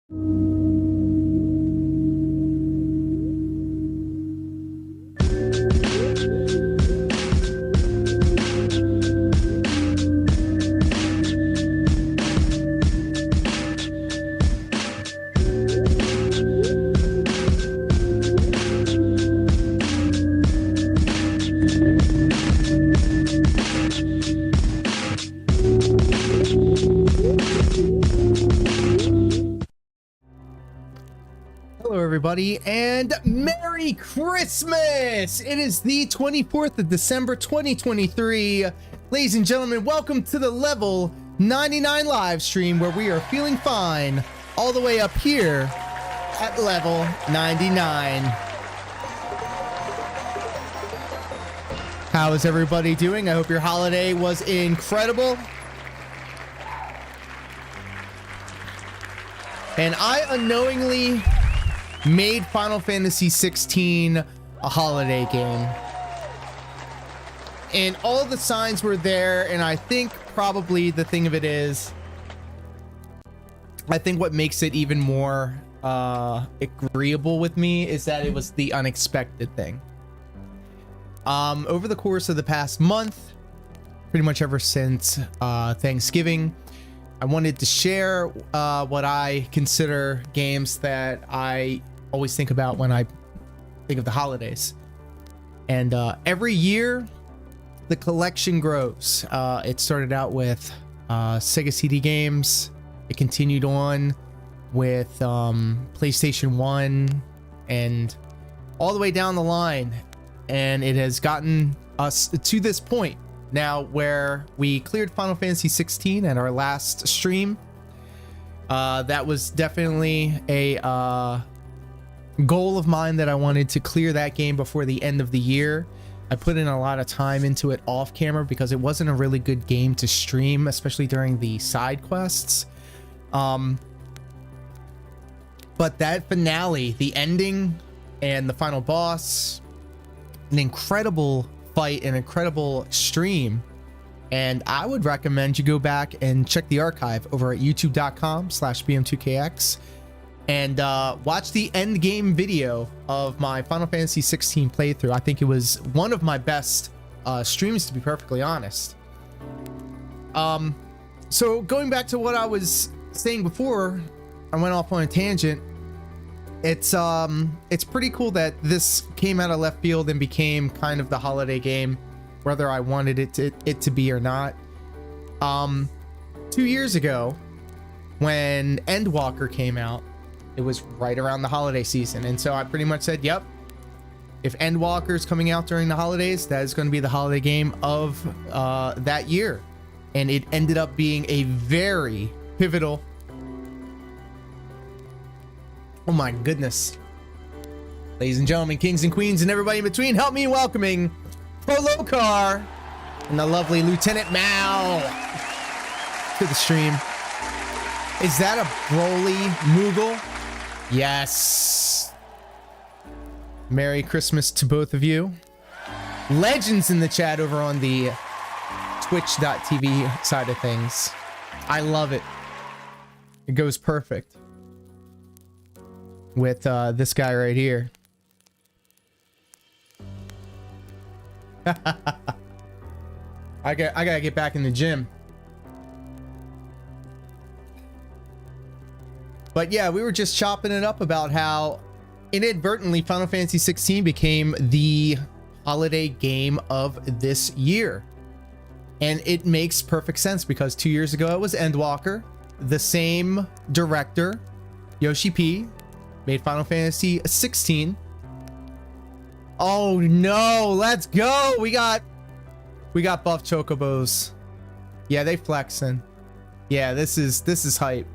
Hello everybody and Merry Christmas! It is the 24th of December 2023. Ladies and gentlemen, welcome to the level 99 live stream where we are feeling fine all the way up here at level 99. How is everybody doing? I hope your holiday was incredible. And I unknowingly made Final Fantasy XVI a holiday game. And all the signs were there, and I think probably the thing of it is, I think what makes it even more agreeable with me is that it was the unexpected thing. Over the course of the past month, pretty much ever since Thanksgiving, I wanted to share what I consider games that I always think about when I think of the holidays. And every year, the collection grows. It started out with Sega CD games. It continued on with PlayStation 1 and all the way down the line. And it has gotten us to this point now where we cleared Final Fantasy 16 at our last stream. That was definitely a goal of mine that I wanted to clear that game before the end of the year. I put in a lot of time into it off camera because it wasn't a really good game to stream, especially during the side quests. But that finale, the ending and the final boss, an incredible fight, an incredible stream. And I would recommend you go back and check the archive over at youtube.com/bm2kx and watch the end game video of my Final Fantasy 16 playthrough. I think it was one of my best streams, to be perfectly honest. So going back to what I was saying before, I went off on a tangent. It's pretty cool that this came out of left field and became kind of the holiday game, whether I wanted it to be or not. 2 years ago, when Endwalker came out, it was right around the holiday season, and so I pretty much said, yep, if Endwalker is coming out during the holidays, that is going to be the holiday game of that year. And it ended up being a very pivotal, oh my goodness, ladies and gentlemen, kings and queens and everybody in between, help me in welcoming Polokar and the lovely Lieutenant Mao to the stream. Is that a Broly Moogle? Yes. Merry Christmas to both of you. Legends in the chat over on the twitch.tv side of things. I love it. It goes perfect with this guy right here. I gotta get back in the gym. But yeah, we were just chopping it up about how inadvertently Final Fantasy 16 became the holiday game of this year. And it makes perfect sense because 2 years ago it was Endwalker. The same director, Yoshi P, made Final Fantasy 16. Oh no, let's go. We got buff chocobos. Yeah, they flexing. Yeah, this is hype.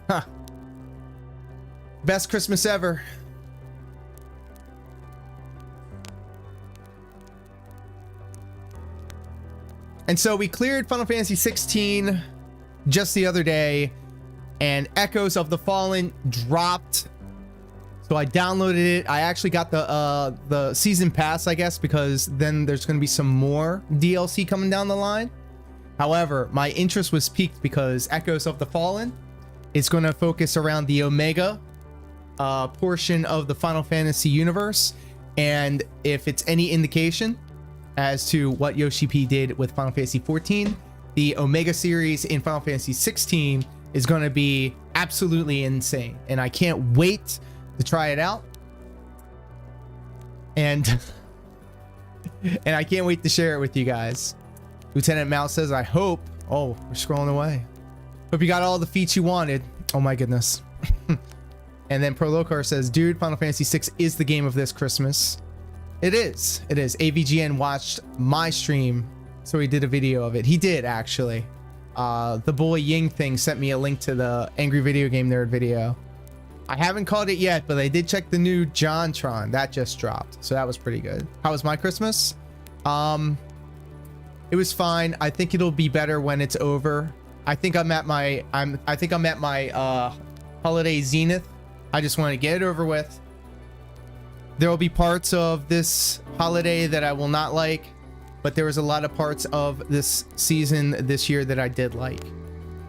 Huh. Best Christmas ever. And so we cleared Final Fantasy 16 just the other day, and Echoes of the Fallen dropped. So I downloaded it. I actually got the season pass, I guess, because then there's going to be some more DLC coming down the line. However, my interest was piqued because Echoes of the Fallen It's going to focus around the Omega portion of the Final Fantasy universe. And if it's any indication as to what Yoshi P did with Final Fantasy 14, the Omega series in Final Fantasy 16 is going to be absolutely insane. And I can't wait to try it out. And I can't wait to share it with you guys. Lieutenant Mouse says, I hope. Oh, we're scrolling away. Hope you got all the feats you wanted. Oh my goodness. And then Prolocar says, dude, Final Fantasy 6 is the game of this Christmas. It is. It is. AVGN watched my stream, so he did a video of it. He did, actually. The Boy Ying thing sent me a link to the Angry Video Game Nerd video. I haven't caught it yet, but I did check the new JonTron. That just dropped, so that was pretty good. How was my Christmas? It was fine. I think it'll be better when it's over. I think I'm at my holiday zenith. I just want to get it over with. There will be parts of this holiday that I will not like, but there was a lot of parts of this season this year that I did like.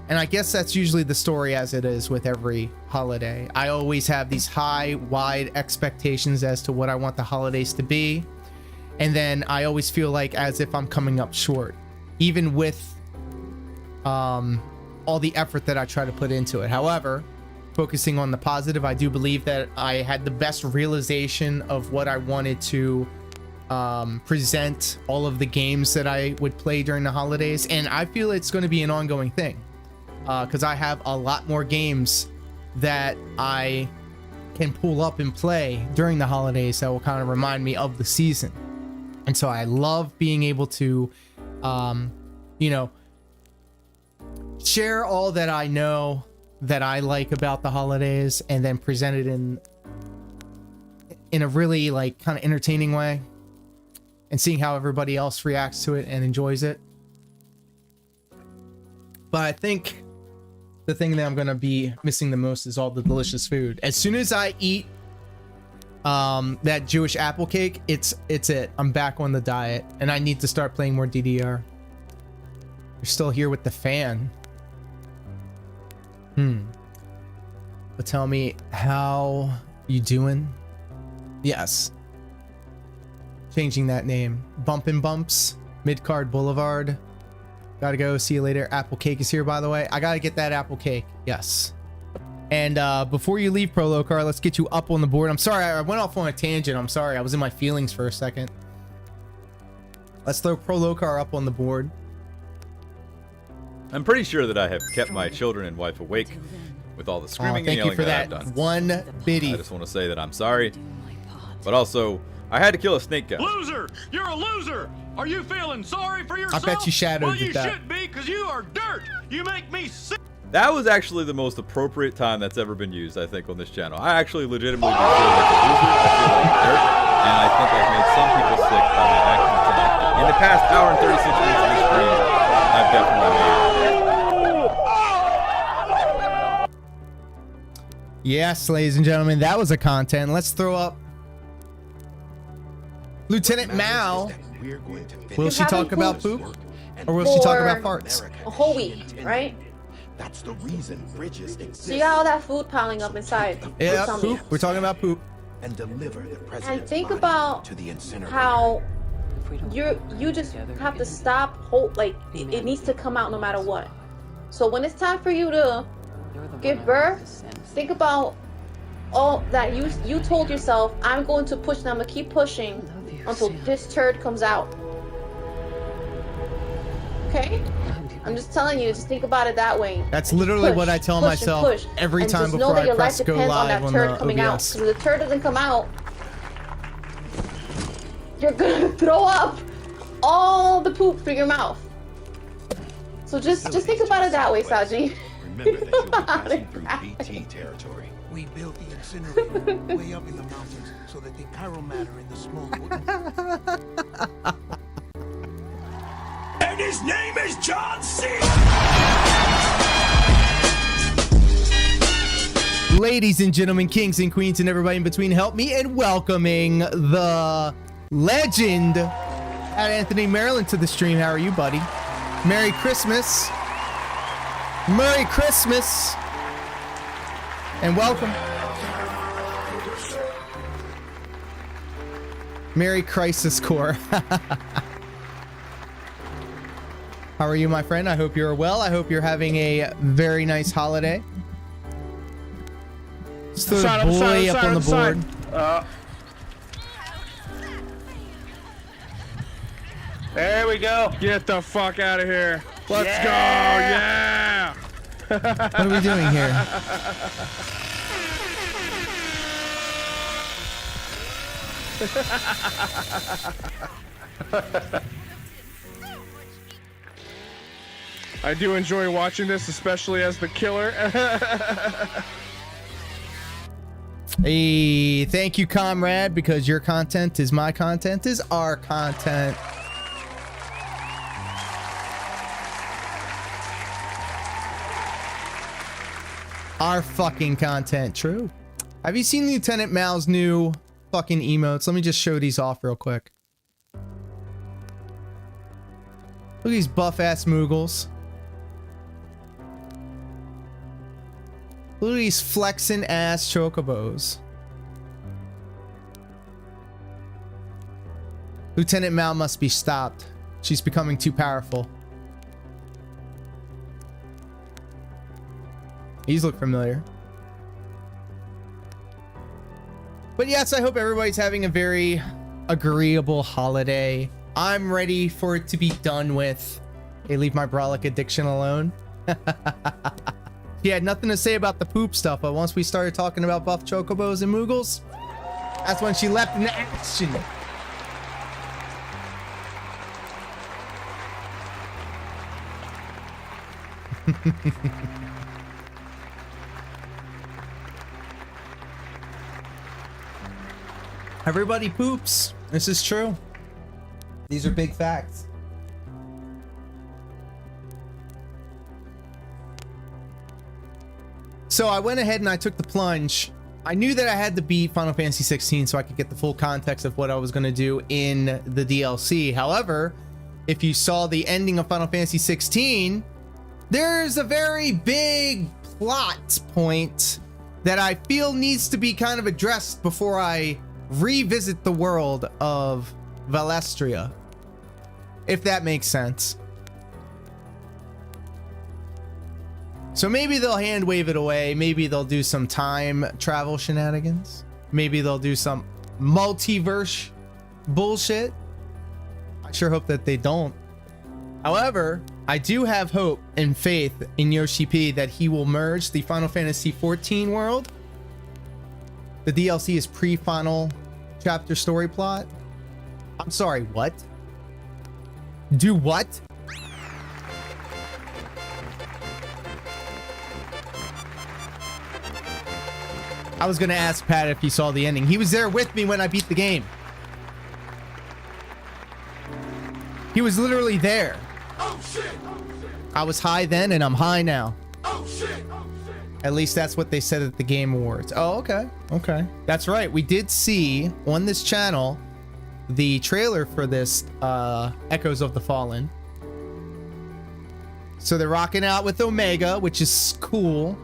And I guess that's usually the story as it is with every holiday. I always have these high, wide expectations as to what I want the holidays to be. And then I always feel like as if I'm coming up short, even with all the effort that I try to put into it. However, focusing on the positive, I do believe that I had the best realization of what I wanted to present all of the games that I would play during the holidays. And I feel it's going to be an ongoing thing because I have a lot more games that I can pull up and play during the holidays that will kind of remind me of the season. And so I love being able to, you know, share all that I know that I like about the holidays and then present it in a really like kind of entertaining way and seeing how everybody else reacts to it and enjoys it. But I think the thing that I'm going to be missing the most is all the delicious food. As soon as I eat that Jewish apple cake, it's it. I'm back on the diet and I need to start playing more DDR. You're still here with the fan. But tell me, how you doing? Yes. Changing that name. Bumpin' Bumps, Midcard Boulevard. Gotta go. See you later. Apple cake is here, by the way. I gotta get that apple cake. Yes. And before you leave, Prolocar, let's get you up on the board. I'm sorry, I went off on a tangent. I'm sorry. I was in my feelings for a second. Let's throw Prolocar up on the board. I'm pretty sure that I have kept my children and wife awake with all the screaming and yelling that I've done. One biddy. I just want to say that I'm sorry, but also I had to kill a snake guy. Loser! You're a loser! Are you feeling sorry for yourself? I bet you shadowed well, you that. should be, because you are dirt! You make me sick! That was actually the most appropriate time that's ever been used, I think, on this channel. I actually legitimately do feel like a loser. I feel like dirt, and I think I've made some people sick by my actions tonight. In the past hour and 36 minutes of this stream, I've definitely made it. Yes, ladies and gentlemen, that was a content. Let's throw up Lieutenant Mao. Will she talk about poop? Or will she talk about farts? A whole week, right? That's the reason bridges exist. So you got all that food piling up inside. Yeah, poop. We're talking about poop. And deliver the president's And think body about to the incinerator. how you just have to stop. It needs to come out no matter what. So when it's time for you to give birth, think about all that you told yourself. I'm going to push. And I'm gonna keep pushing until this turd comes out. Okay? I'm just telling you, just think about it that way. That's literally what I tell myself every time before I press go live on the OBS. Because if the turd doesn't come out, you're gonna throw up all the poop through your mouth. So just think about it that way, Saji. Remember that you'll be passing through BT territory. We built the incinerator way up in the mountains so that the chiral matter in the smoke wouldn't... And his name is John C. Ladies and gentlemen, kings and queens, and everybody in between, help me in welcoming the legend at Anthony Maryland to the stream. How are you, buddy? Merry Christmas. Merry Christmas. And welcome. Merry Crisis Core. How are you, my friend? I hope you're well. I hope you're having a very nice holiday. Just throw the boy up on the board. There we go. Get the fuck out of here. Let's go. Yeah. What are we doing here? I do enjoy watching this, especially as the killer. Hey, thank you, comrade, because your content is my content is our content. Our fucking content, true. Have you seen Lieutenant Mao's new fucking emotes? Let me just show these off real quick. Look at these buff ass Moogles. Look at these flexing ass chocobos. Lieutenant Mao must be stopped. She's becoming too powerful. These look familiar. But yes, I hope everybody's having a very agreeable holiday. I'm ready for it to be done with. Hey, leave my brolic addiction alone. She had nothing to say about the poop stuff, but once we started talking about buff chocobos and Moogles, that's when she leapt into action. Everybody poops. This is true. These are big facts. So I went ahead and I took the plunge. I knew that I had to beat Final Fantasy 16 so I could get the full context of what I was going to do in the DLC. However, if you saw the ending of Final Fantasy 16, there's a very big plot point that I feel needs to be kind of addressed before I revisit the world of Valestria, if that makes sense. So maybe they'll hand wave it away. Maybe they'll do some time travel shenanigans. Maybe they'll do some multiverse bullshit. I sure hope that they don't. However, I do have hope and faith in Yoshi P that he will merge the Final Fantasy 14 world. The DLC is pre-final chapter story plot. I'm sorry, what? Do what? I was gonna ask Pat if he saw the ending. He was there with me when I beat the game. He was literally there. Oh shit! I was high then and I'm high now. Oh shit! At least that's what they said at the Game Awards. Oh, okay. Okay. That's right. We did see on this channel the trailer for this Echoes of the Fallen. So they're rocking out with Omega, which is cool.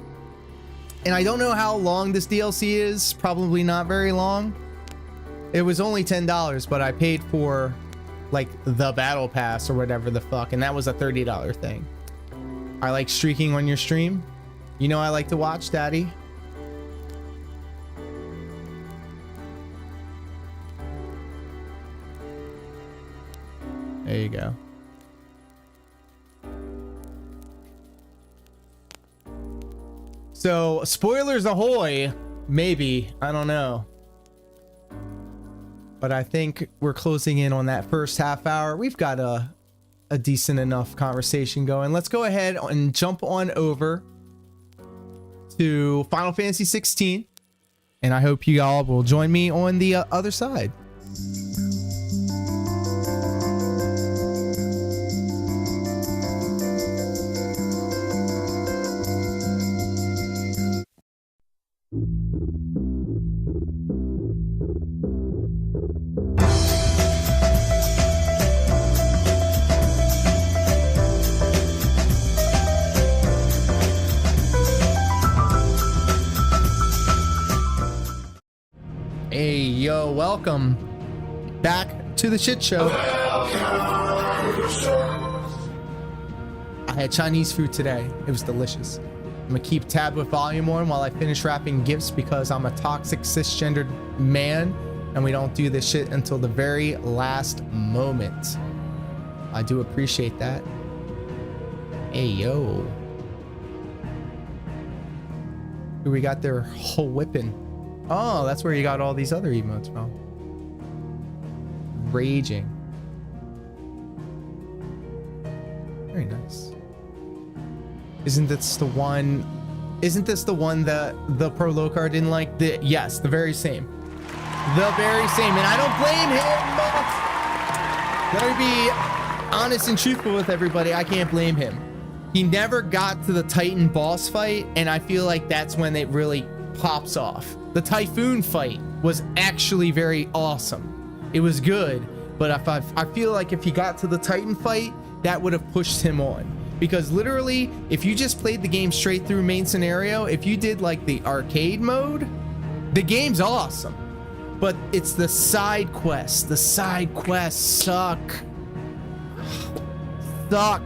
And I don't know how long this DLC is. Probably not very long. It was only $10, but I paid for like the battle pass or whatever the fuck, and that was a $30 thing. I like streaking on your stream. You know I like to watch, Daddy. There you go. So, spoilers ahoy. Maybe. I don't know. But I think we're closing in on that first half hour. We've got a decent enough conversation going. Let's go ahead and jump on over to Final Fantasy 16. And I hope you all will join me on the other side. yo, welcome back to the shit show. I had Chinese food today. It was delicious. I'm gonna keep tab with volume on while I finish wrapping gifts because I'm a toxic cisgendered man and we don't do this shit until the very last moment. I do appreciate that. Hey, yo. Who we got there? Whole whipping. Oh, that's where you got all these other emotes from. Raging. Very nice. Isn't this the one that the Pro Lokar didn't like? Yes, the very same. The very same. And I don't blame him. Let me be honest and truthful with everybody. I can't blame him. He never got to the Titan boss fight, and I feel like that's when it really pops off. The Typhoon fight was actually very awesome. It was good, but I feel like if he got to the Titan fight, that would have pushed him on. Because literally, if you just played the game straight through main scenario, if you did like the arcade mode, the game's awesome. But it's the side quests. The side quests suck. Suck.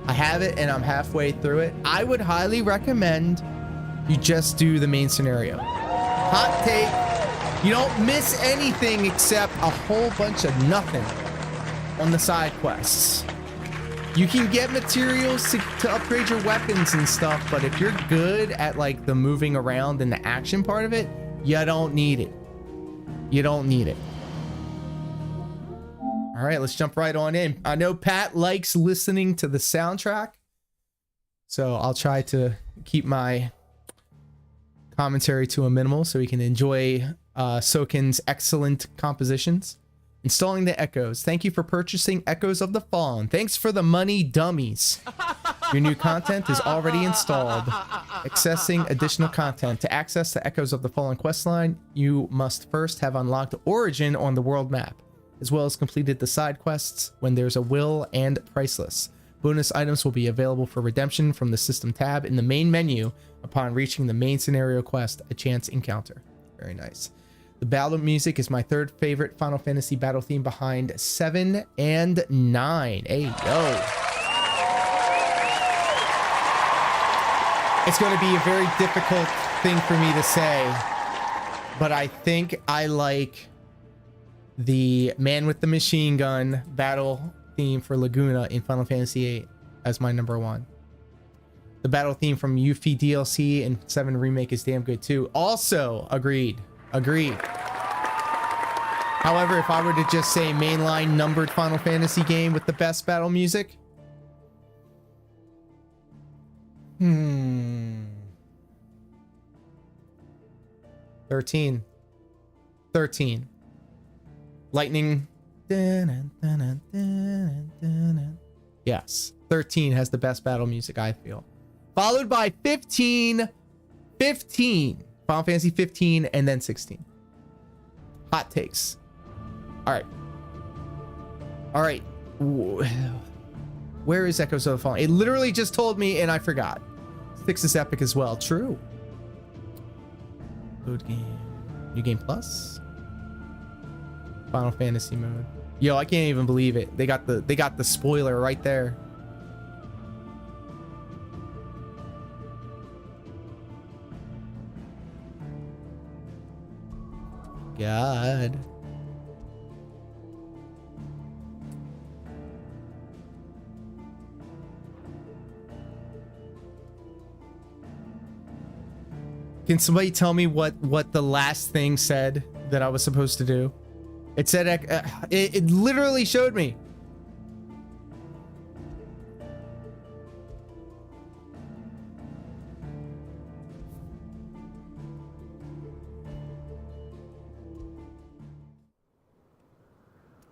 I have it and I'm halfway through it. I would highly recommend you just do the main scenario. Hot take, you don't miss anything except a whole bunch of nothing on the side quests. You can get materials to upgrade your weapons and stuff, but if you're good at like the moving around and the action part of it, you don't need it. You don't need it. All right, let's jump right on in. I know Pat likes listening to the soundtrack, so I'll try to keep my commentary to a minimal so we can enjoy Soken's excellent compositions. Installing the echoes. Thank you for purchasing Echoes of the Fallen. Thanks for the money, dummies. Your new content is already installed. Accessing additional content. To access the Echoes of the Fallen questline, you must first have unlocked Origin on the world map, as well as completed the side quests when there's a will and priceless. Bonus items will be available for redemption from the system tab in the main menu upon reaching the main scenario quest, A Chance Encounter. Very nice. The battle music is my third favorite Final Fantasy battle theme behind 7 and 9. Hey, yo. It's going to be a very difficult thing for me to say, but I think I like the Man with the Machine Gun battle theme for Laguna in Final Fantasy VIII as my number one. The battle theme from Yuffie DLC and 7 Remake is damn good too. Also, agreed. However, if I were to just say mainline numbered Final Fantasy game with the best battle music, 13. Lightning. Yes, 13 has the best battle music, I feel. Followed by 15. Final Fantasy 15 and then 16. Hot takes. All right. Where is Echoes of the Fallen? It literally just told me and I forgot. 6 is epic as well. True. Load game. New game plus. Final Fantasy mode. Yo, I can't even believe it. They got the spoiler right there. God. Can somebody tell me what the last thing said that I was supposed to do? It said it literally showed me.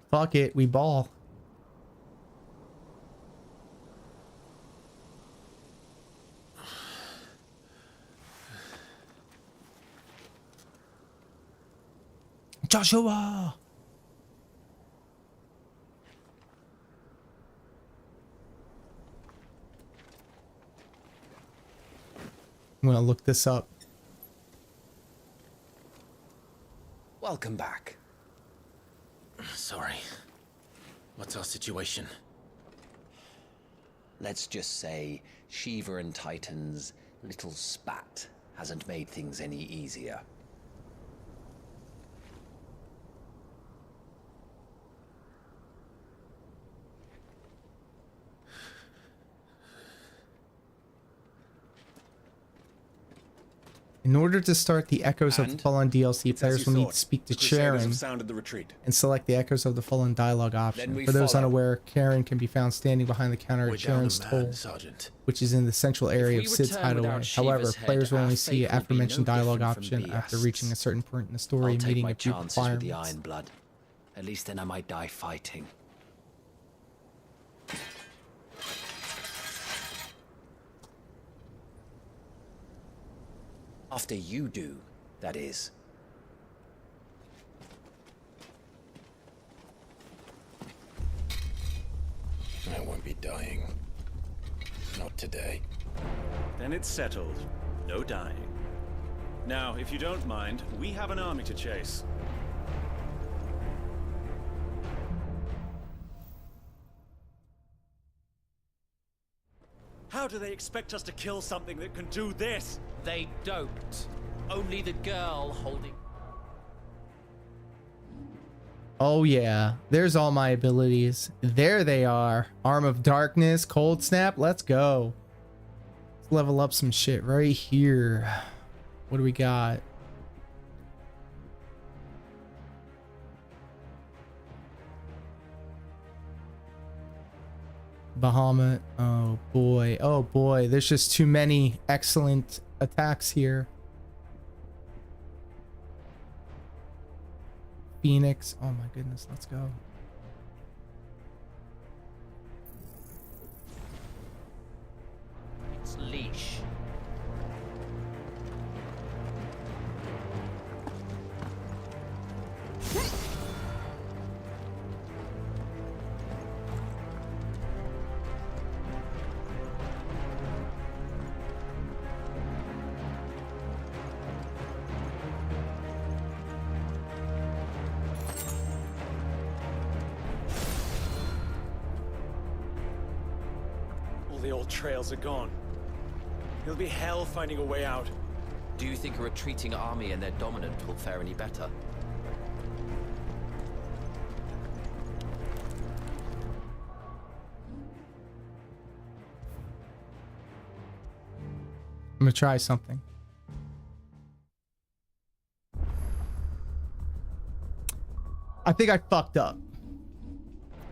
Fuck it, we ball. Joshua. I'm gonna look this up. Well, Welcome back. Sorry. What's our situation? Let's just say Shiva and Titan's little spat hasn't made things any easier. In order to start the Echoes of the Fallen DLC, players will need to speak to Charon and select the Echoes of the Fallen dialogue option. For those unaware, Charon can be found standing behind the counter at Charon's Toll, which is in the central area of Sid's Hideaway. However, players will only see the aforementioned dialogue option after reaching a certain point in the story and meeting a few requirements. With the Iron Blood. At least then I might die fighting. After you do, that is. I won't be dying. Not today. Then it's settled. No dying. Now, if you don't mind, we have an army to chase. How do they expect us to kill something that can do this? They don't. Only the girl holding... Oh yeah, there's all my abilities. There they are. Arm of Darkness, Cold Snap, let's go. Let's level up some shit right here. What do we got? Bahamut. Oh boy. Oh boy. There's just too many excellent attacks here. Phoenix. Oh my goodness. Let's go. It's leash. The old trails are gone. It'll be hell finding a way out. Do you think a retreating army and their dominant will fare any better? I'm gonna try something. I think I fucked up.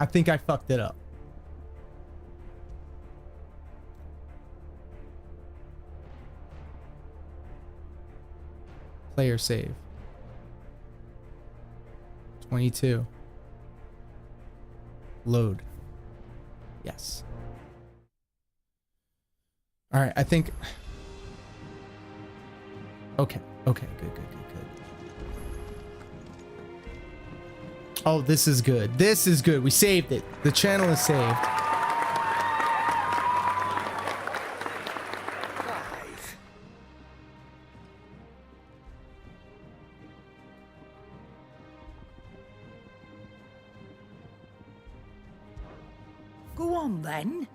I think I fucked it up. Player save. 22. Load. Yes. All right, I think. Okay. Okay. Good. Oh, this is good. This is good. We saved it. The channel is saved. Go on then.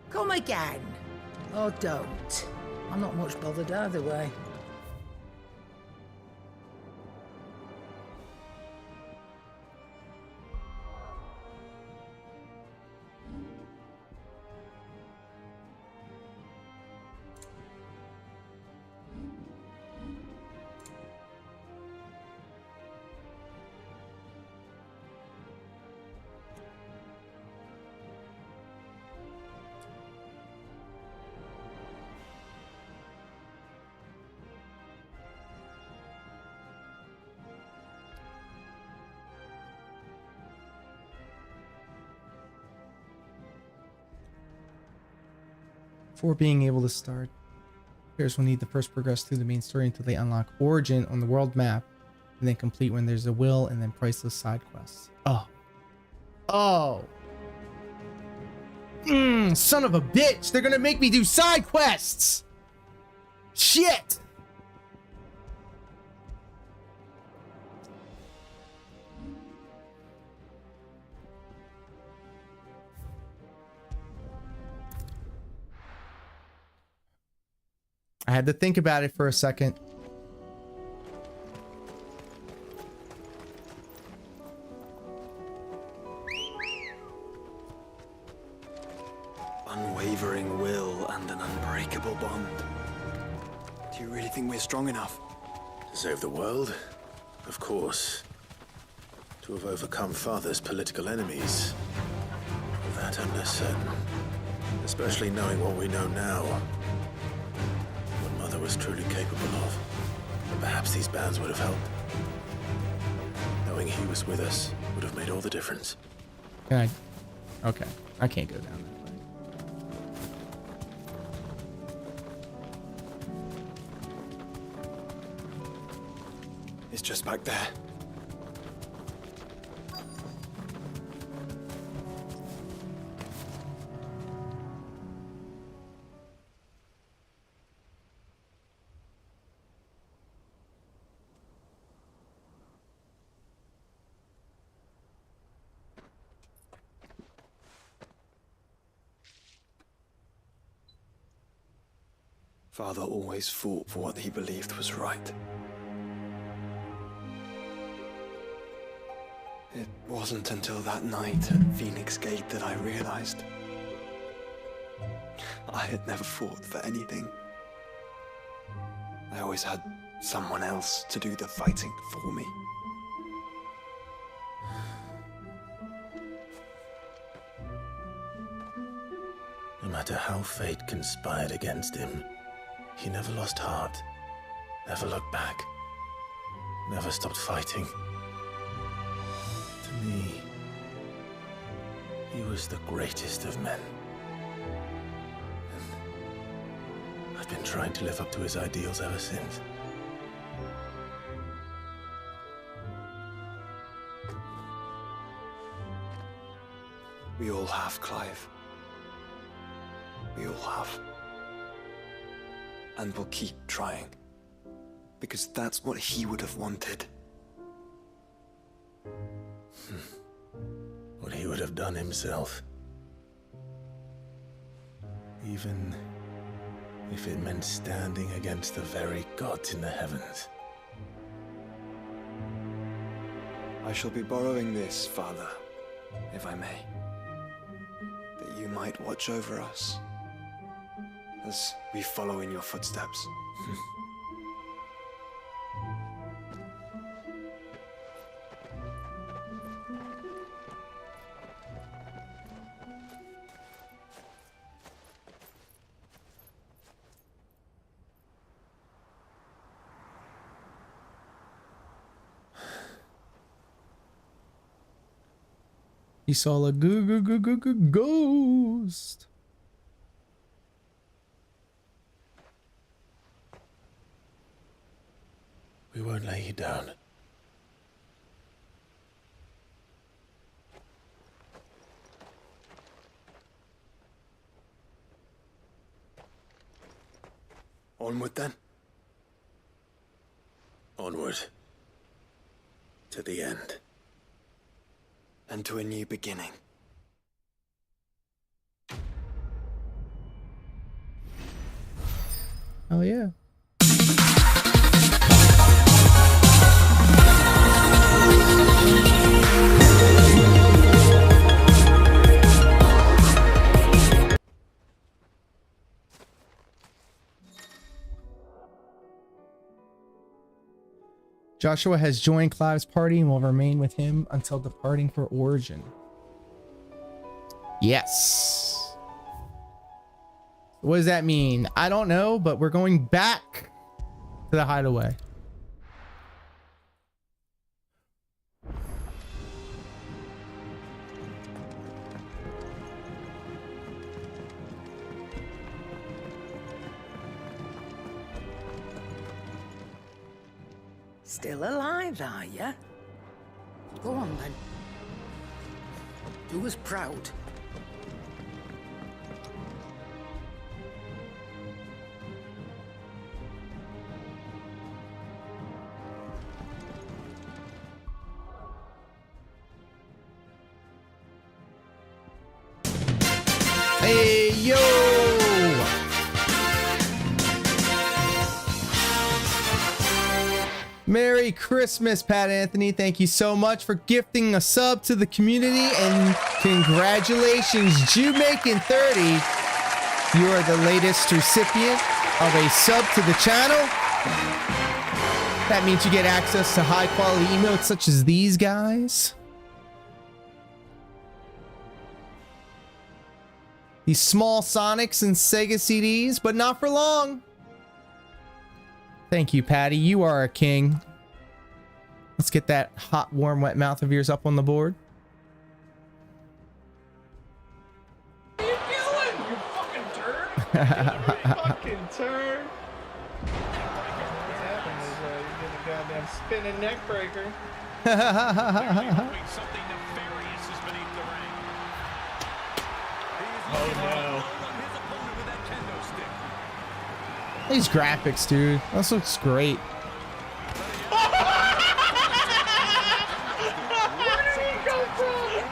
Come again. Or don't. I'm not much bothered either way. Before being able to start, players will need to first progress through the main story until they unlock Origin on the world map, and then complete when there's a will and then priceless side quests. Oh. Son of a bitch! They're gonna make me do side quests! Shit! I had to think about it for a second. Unwavering will and an unbreakable bond. Do you really think we're strong enough? To save the world? Of course. To have overcome Father's political enemies? That I'm less certain. Especially knowing what we know now. What Mother was truly capable of. But perhaps these bands would have helped. Knowing he was with us would have made all the difference. Can I? Okay. I can't go down that way. It's just back there. Father always fought for what he believed was right. It wasn't until that night at Phoenix Gate that I realized I had never fought for anything. I always had someone else to do the fighting for me. No matter how fate conspired against him, he never lost heart, never looked back, never stopped fighting. To me, he was the greatest of men. And I've been trying to live up to his ideals ever since. We all have, Clive. We all have. And we'll keep trying. Because that's what he would have wanted. What he would have done himself. Even if it meant standing against the very gods in the heavens. I shall be borrowing this, Father, if I may. That you might watch over us as we follow in your footsteps. He saw a ghost. We won't lay you down. Onward then. Onward. To the end. And to a new beginning. Oh yeah. Joshua has joined Clive's party and will remain with him until departing for Origin. Yes. What does that mean? I don't know, but we're going back to the hideaway. Still alive, are ya? Go on, then. Do us proud. Hey, yo! Merry Christmas, Pat Anthony. Thank you so much for gifting a sub to the community, and congratulations, Jewmaking30. You are the latest recipient of a sub to the channel. That means you get access to high quality emotes such as these guys. These small Sonics and Sega CDs, but not for long. Thank you, Patty. You are a king. Let's get that hot, warm, wet mouth of yours up on the board. What are you doing? You fucking turd. You fucking turd. What's happening is you get a goddamn spinning neck breaker. Something nefarious is beneath the ring. Oh no. These graphics, dude. This looks great. Where did he come from?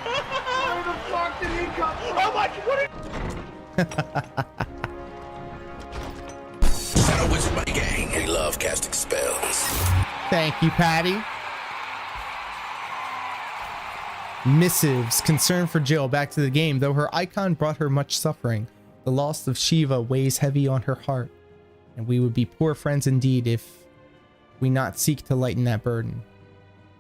Where the fuck did he come from? Oh my, what Shadow Wizard my gang. We love casting spells. Thank you, Patty. Missives. Concern for Jill. Back to the game. Though her icon brought her much suffering, the loss of Shiva weighs heavy on her heart, and we would be poor friends indeed if we not seek to lighten that burden.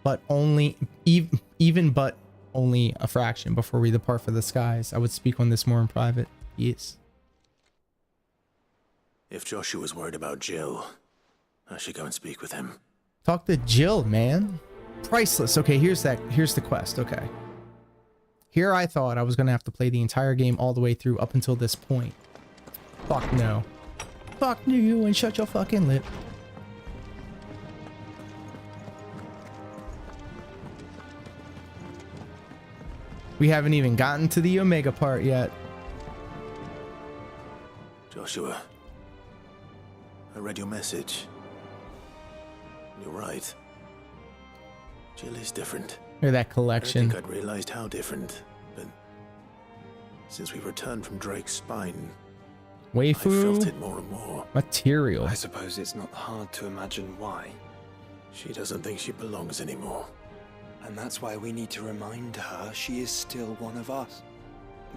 But only, even but only a fraction before we depart for the skies. I would speak on this more in private. Yes. If Joshua's worried about Jill, I should go and speak with him. Talk to Jill, man. Priceless. Okay, here's the quest. Okay. Here I thought I was going to have to play the entire game all the way through up until this point. Fuck no. Fuck you and shut your fucking lip. We haven't even gotten to the Omega part yet. Joshua, I read your message. You're right. Jill is different. Look at that I collection. don't think I'd realized how different, but since we returned from Drake's spine, I felt Waifu it more and more. material. I suppose it's not hard to imagine why. She doesn't think she belongs anymore. And that's why we need to remind her she is still one of us.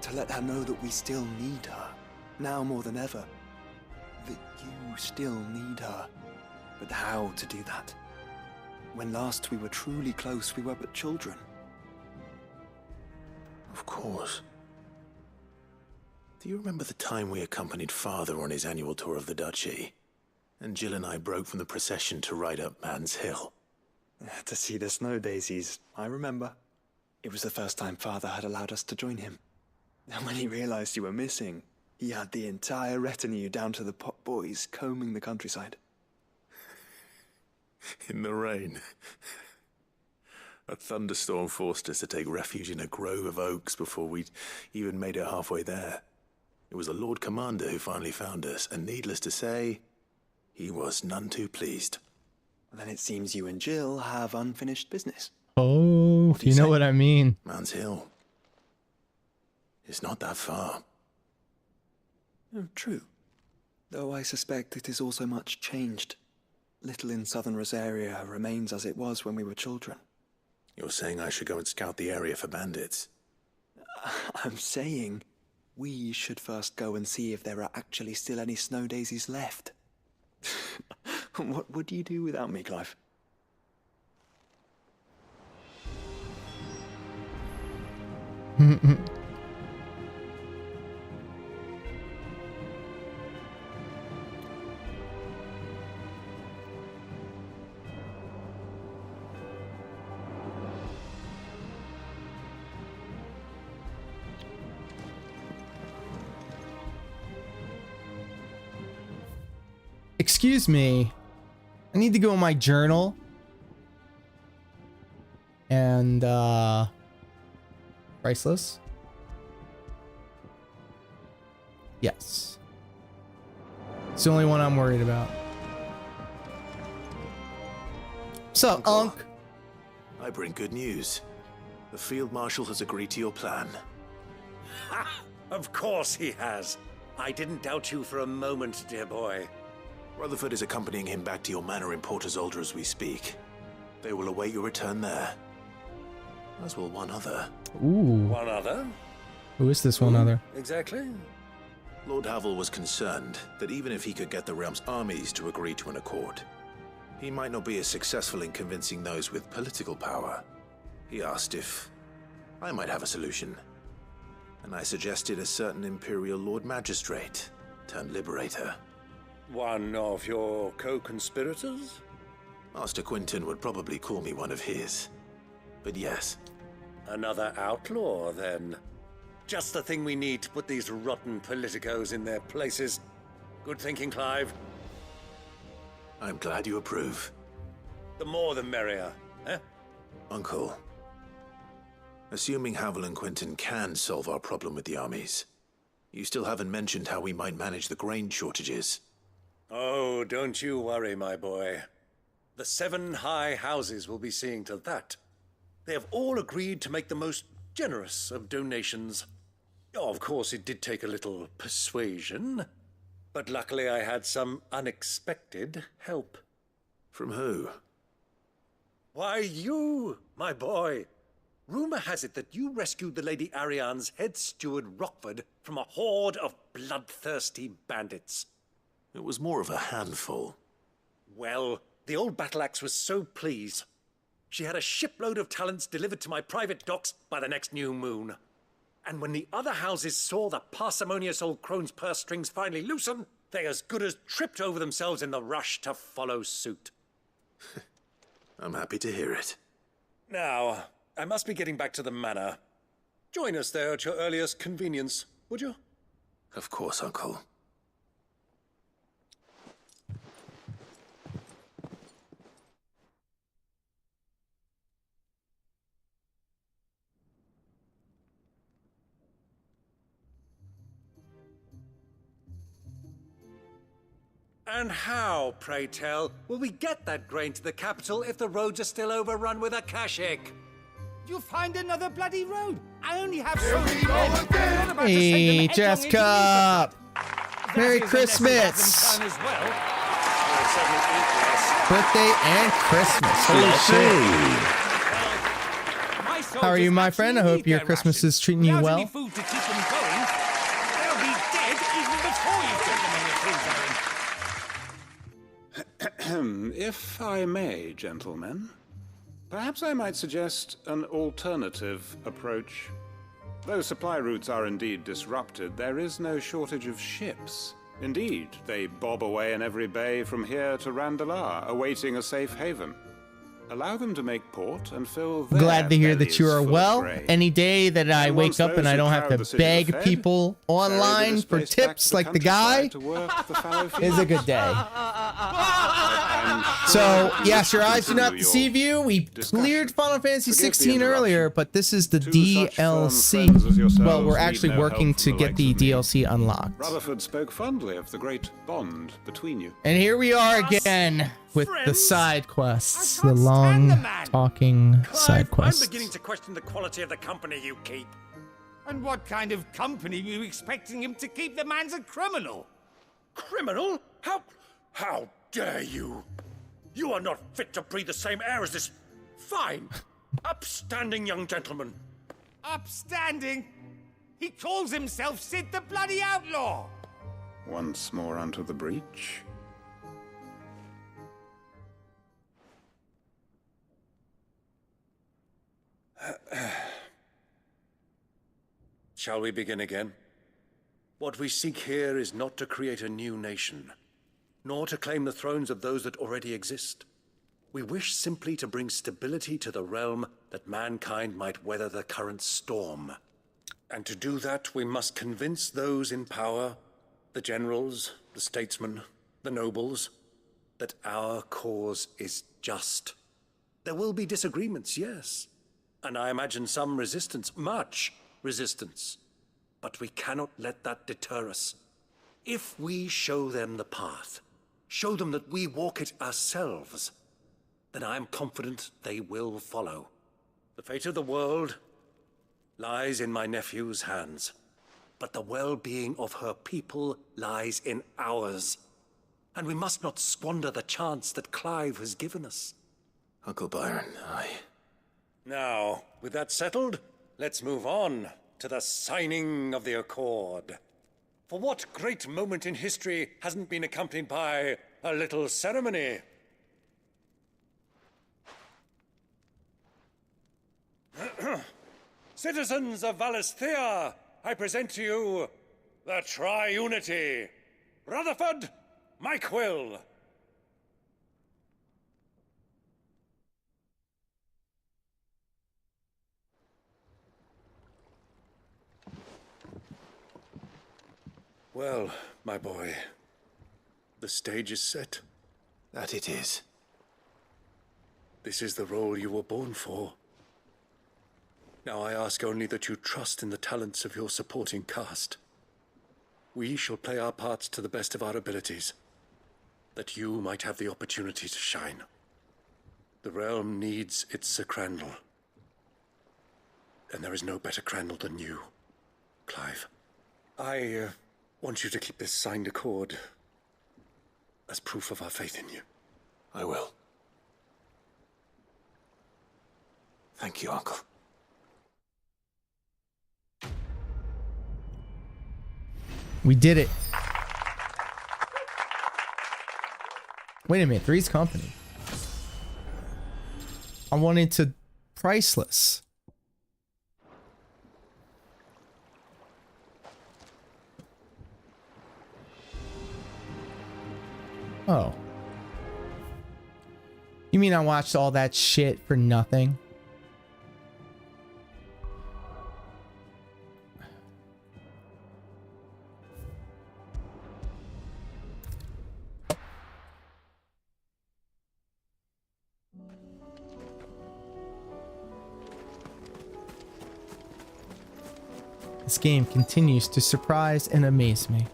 To let her know that we still need her, now more than ever. That you still need her. But how to do that? When last we were truly close, we were but children. Of course. Do you remember the time we accompanied Father on his annual tour of the Duchy? And Jill and I broke from the procession to ride up Man's Hill. To see the snow daisies, I remember. It was the first time Father had allowed us to join him. And when he realized you were missing, he had the entire retinue down to the pot boys combing the countryside. In the rain. A thunderstorm forced us to take refuge in a grove of oaks before we'd even made it halfway there. It was the Lord Commander who finally found us, and needless to say, he was none too pleased. Then it seems you and Jill have unfinished business. Oh, you know what I mean. Man's Hill. It's not that far. Oh, true. Though I suspect it is also much changed. Little in southern Rosaria remains as it was when we were children. You're saying I should go and scout the area for bandits? I'm saying we should first go and see if there are actually still any snow daisies left. What would you do without me, Clive? Excuse me. I need to go in my journal. And, priceless. Yes. It's the only one I'm worried about. So, Unc. I bring good news. The Field Marshal has agreed to your plan. Ha! Of course he has. I didn't doubt you for a moment, dear boy. Rutherford is accompanying him back to your manor in Port Isolde as we speak. They will await your return there. As will one other. Ooh. One other? Who is this one other? Exactly. Lord Havel was concerned that even if he could get the realm's armies to agree to an accord, he might not be as successful in convincing those with political power. He asked if I might have a solution, and I suggested a certain Imperial Lord Magistrate turned Liberator. One of your co-conspirators? Master Quinton would probably call me one of his, but yes. Another outlaw, then. Just the thing we need to put these rotten politicos in their places. Good thinking, Clive. I'm glad you approve. The more the merrier, eh? Uncle, assuming Havel and Quinton can solve our problem with the armies, you still haven't mentioned how we might manage the grain shortages. Oh, don't you worry, my boy. The 7 high houses will be seeing to that. They have all agreed to make the most generous of donations. Oh, of course, it did take a little persuasion, but luckily I had some unexpected help. From who? Why, you, my boy. Rumor has it that you rescued the Lady Ariane's head steward Rockford from a horde of bloodthirsty bandits. It was more of a handful. Well, the old battle axe was so pleased. She had a shipload of talents delivered to my private docks by the next new moon. And when the other houses saw the parsimonious old crone's purse strings finally loosen, they as good as tripped over themselves in the rush to follow suit. I'm happy to hear it. Now, I must be getting back to the manor. Join us there at your earliest convenience, would you? Of course, Uncle. And how, pray tell, will we get that grain to the capital if the roads are still overrun with akashic? You'll find another bloody road. I only have so many men. Hey, Jessica! Merry Christmas! As well. Birthday and Christmas. Holy shit. How are you, my friend? I hope your Christmas is treating you well. Food to keep them going. They'll be dead even before you take them on your cruise errand. If I may, gentlemen, perhaps I might suggest an alternative approach. Though supply routes are indeed disrupted, there is no shortage of ships. Indeed, they bob away in every bay from here to Randalar, awaiting a safe haven. Allow them to make port and fill their Glad to hear that you are bellies full of well. grain. Any day that I And wake once up and those I who don't have crowd the to city are beg fed, people ferry the online for displaced back tips to the like the guy countryside to work the fallow is fields. a good day. I'm sure So, you yes, your will eyes do not continue deceive you. We discussion. cleared Final Fantasy Forgive the 16 interruption. earlier, but this is the Two such firm DLC. friends as yourselves Well, we're need actually no working help to from the get likes the of me. DLC unlocked. Rutherford spoke fondly of the great bond between you. And here we are again with the friends? side quests, the stand the long man. talking Clive, side quests. I'm beginning to question the quality of the company you keep. And what kind of company are you expecting him to keep? The man's a criminal. Criminal? How dare you? You are not fit to breathe the same air as this fine, upstanding young gentleman. Upstanding. He calls himself Sid the Bloody Outlaw. Once more onto the breach. Shall we begin again? What we seek here is not to create a new nation, nor to claim the thrones of those that already exist. We wish simply to bring stability to the realm that mankind might weather the current storm. And to do that, we must convince those in power, the generals, the statesmen, the nobles, that our cause is just. There will be disagreements, yes, and I imagine some resistance, much resistance. But we cannot let that deter us. If we show them the path, show them that we walk it ourselves, then I am confident they will follow. The fate of the world lies in my nephew's hands, but the well-being of her people lies in ours. And we must not squander the chance that Clive has given us. Uncle Byron, Now, with that settled, let's move on to the signing of the Accord. For what great moment in history hasn't been accompanied by a little ceremony? Citizens of Valisthea, I present to you the Triunity. Rutherford, Mike Will. Well, my boy, the stage is set. That it is. This is the role you were born for. Now I ask only that you trust in the talents of your supporting cast. We shall play our parts to the best of our abilities, that you might have the opportunity to shine. The realm needs its Sir Crandall. And there is no better Crandall than you, Clive. I want you to keep this signed accord as proof of our faith in you. I will. Thank you, Uncle. We did it. Wait a minute, Three's Company. I wanted to priceless. Oh. You mean I watched all that shit for nothing? This game continues to surprise and amaze me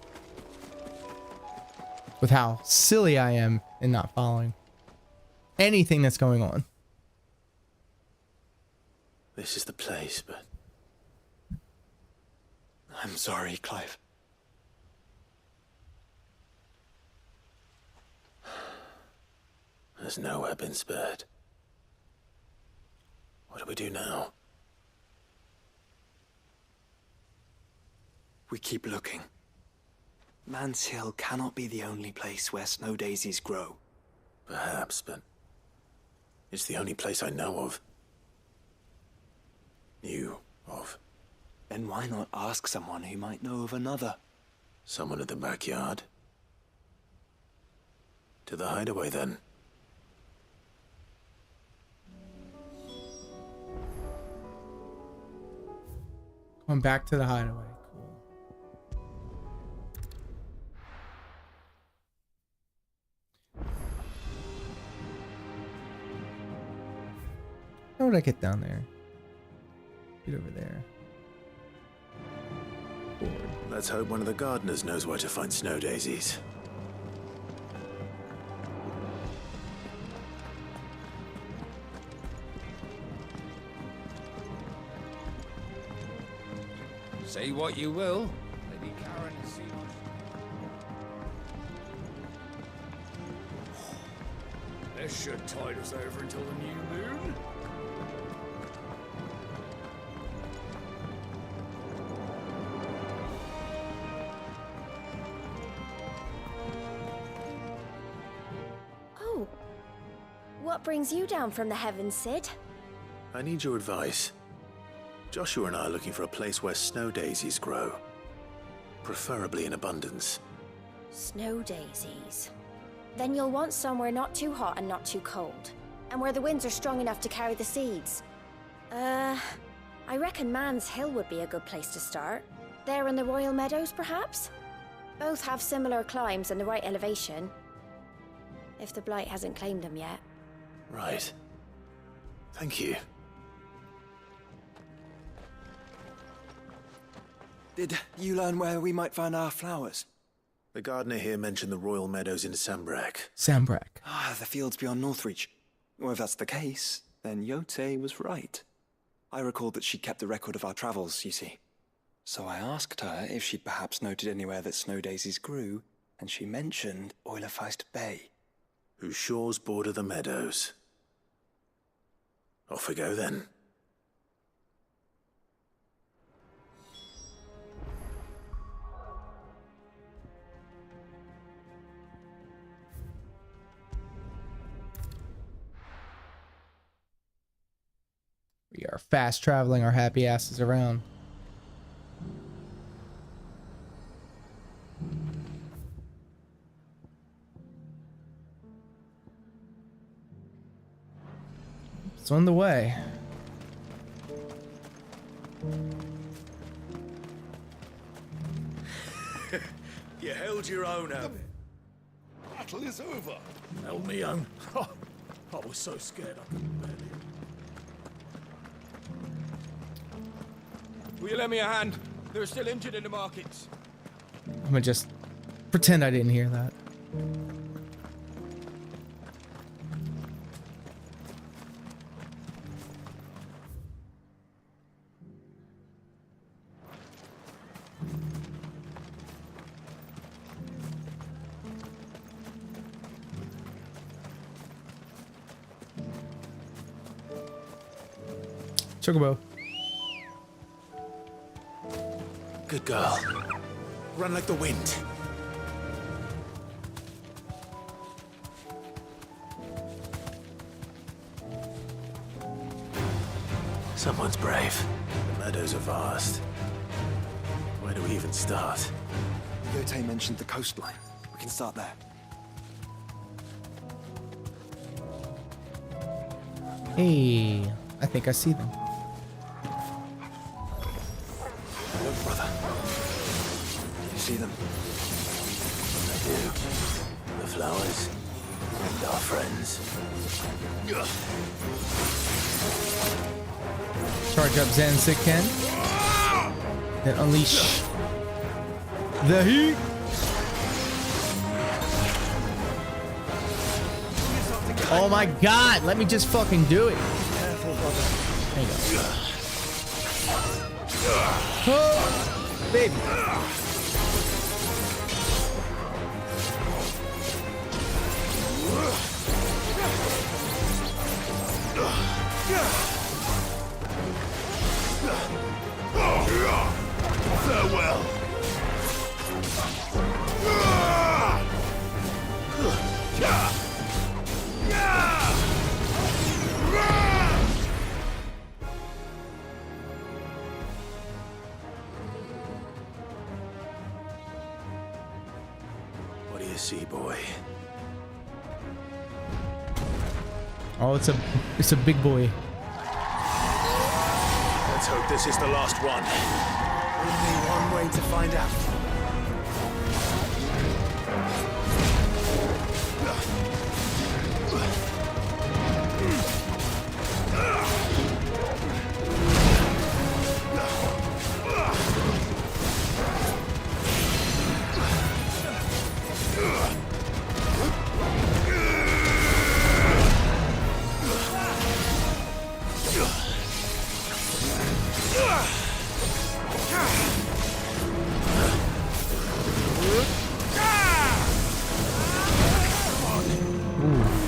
with how silly I am in not following anything that's going on. This is the place, but... I'm sorry, Clive. There's nowhere been spared. What do we do now? We keep looking. Man's Hill cannot be the only place where snow daisies grow. Perhaps, but it's the only place I know of. Knew of. Then why not ask someone who might know of another? Someone in the backyard? To the hideaway, then. Going back to the hideaway. How would I get down there? Get over there. Forward. Let's hope one of the gardeners knows where to find snow daisies. Say what you will, Lady Karen seems... This should tide us over until the new moon. Oh. What brings you down from the heavens, Sid? I need your advice. Joshua and I are looking for a place where snow daisies grow. Preferably in abundance. Snow daisies. Then you'll want somewhere not too hot and not too cold. And where the winds are strong enough to carry the seeds. I reckon Man's Hill would be a good place to start. There in the Royal Meadows, perhaps? Both have similar climbs and the right elevation. If the Blight hasn't claimed them yet. Right. Thank you. Did you learn where we might find our flowers? The gardener here mentioned the Royal Meadows in Sambrak. Sambrak. Ah, the fields beyond Northreach. Well, if that's the case, then Yote was right. I recalled that she kept a record of our travels, you see. So I asked her if she'd perhaps noted anywhere that snow daisies grew, and she mentioned Oilerfeist Bay. Whose shores border the meadows. Off we go then. We are fast traveling our happy asses around. It's on the way. You held your own, Battle is over. Held me own. I was so scared I couldn't bear it. Will you lend me a hand? There are still injured in the markets. I'm gonna just pretend I didn't hear that. Chocobo. Good girl. Run like the wind. Someone's brave. The meadows are vast. Where do we even start? Yote mentioned the coastline. We can start there. Hey, I think I see them. Look, brother. You see them? I do. The flowers and our friends. Charge up Zanziken. Then unleash the heat. Oh my god, let me just fucking do it. Careful, brother. There you go. Oh, baby. Farewell. What do you see, boy? Oh, it's a big boy. Let's hope this is the last one. Only one way to find out.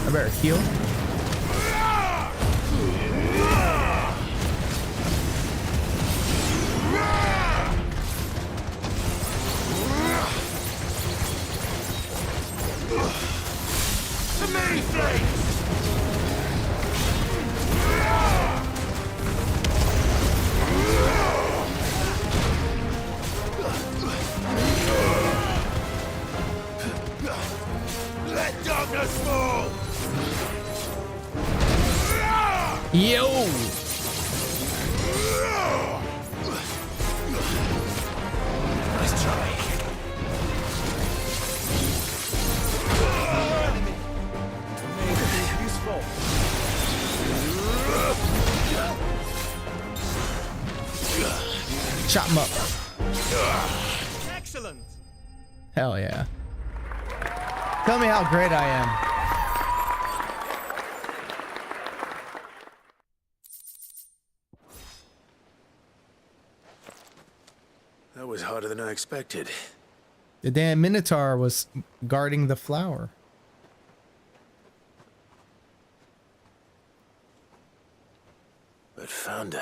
I better heal. Let darkness fall! Yo! Nice try. Useful. Chop him up. Excellent. Hell yeah. Tell me how great I am. That was harder than I expected. The damn Minotaur was guarding the flower. But Founder,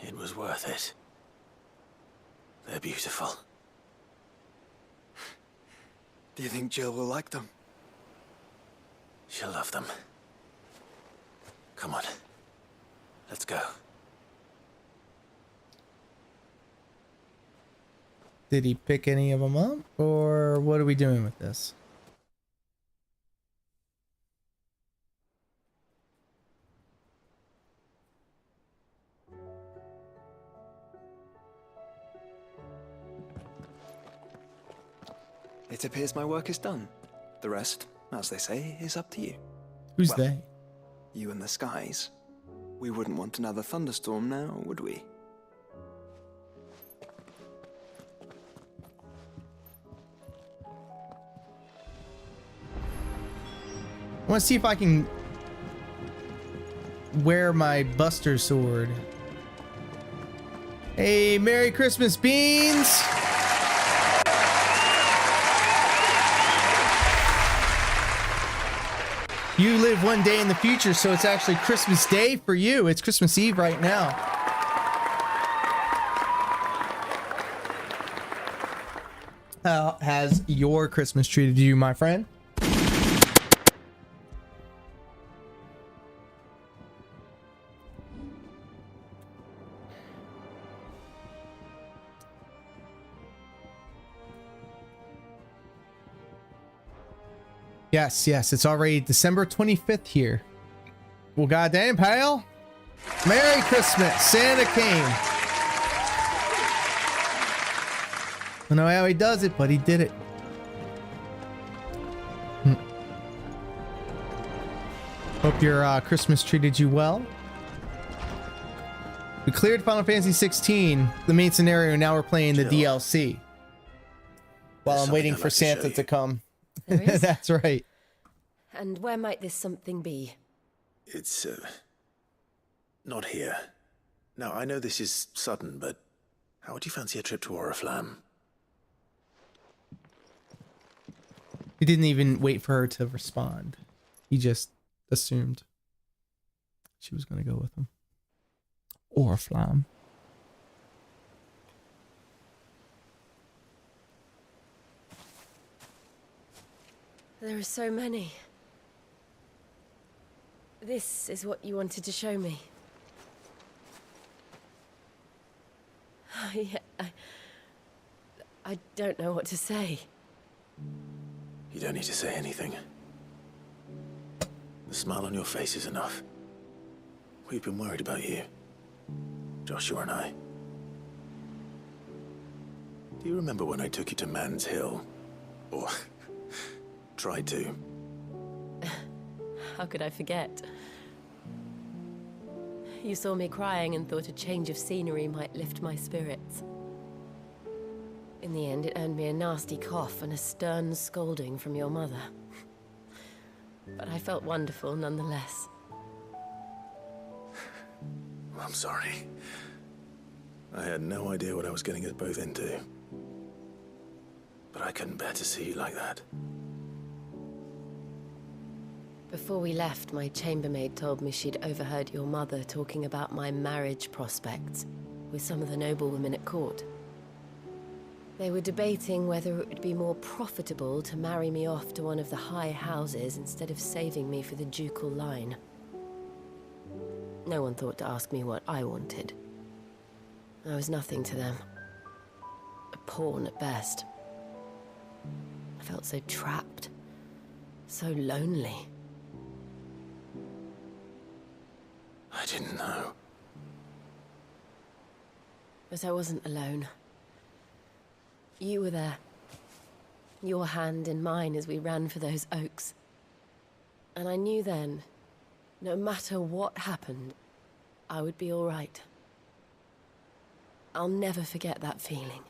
it was worth it. They're beautiful. Do you think Jill will like them? She'll love them. Come on. Let's go. Did he pick any of them up? Or what are we doing with this? It appears my work is done. The rest, as they say, is up to you. Who's Well, they? You and the skies. We wouldn't want another thunderstorm now, would we? I want to see if I can wear my Buster sword. Hey, Merry Christmas, Beans! You live one day in the future, so it's actually Christmas Day for you. It's Christmas Eve right now. How has your Christmas treated you, my friend? Yes, yes, it's already December 25th here. Well, goddamn, pal. Merry Christmas. Santa came. I don't know how he does it, but he did it. Hope your Christmas treated you well. We cleared Final Fantasy 16, the main scenario. Now we're playing the DLC. While I'm waiting for Santa to come. There is? That's right. And where might this something be? It's, not here. Now, I know this is sudden, but how would you fancy a trip to Oriflamme? He didn't even wait for her to respond. He just assumed she was going to go with him. Oriflamme. There are so many. This is what you wanted to show me. I don't know what to say. You don't need to say anything. The smile on your face is enough. We've been worried about you. Joshua and I. Do you remember when I took you to Man's Hill? Or tried to? How could I forget? You saw me crying and thought a change of scenery might lift my spirits. In the end, it earned me a nasty cough and a stern scolding from your mother. But I felt wonderful nonetheless. I'm sorry. I had no idea what I was getting us both into. But I couldn't bear to see you like that. Before we left, my chambermaid told me she'd overheard your mother talking about my marriage prospects with some of the noblewomen at court. They were debating whether it would be more profitable to marry me off to one of the high houses instead of saving me for the ducal line. No one thought to ask me what I wanted. I was nothing to them. A pawn at best. I felt so trapped, so lonely. I didn't know. But I wasn't alone. You were there. Your hand in mine as we ran for those oaks. And I knew then, no matter what happened, I would be all right. I'll never forget that feeling.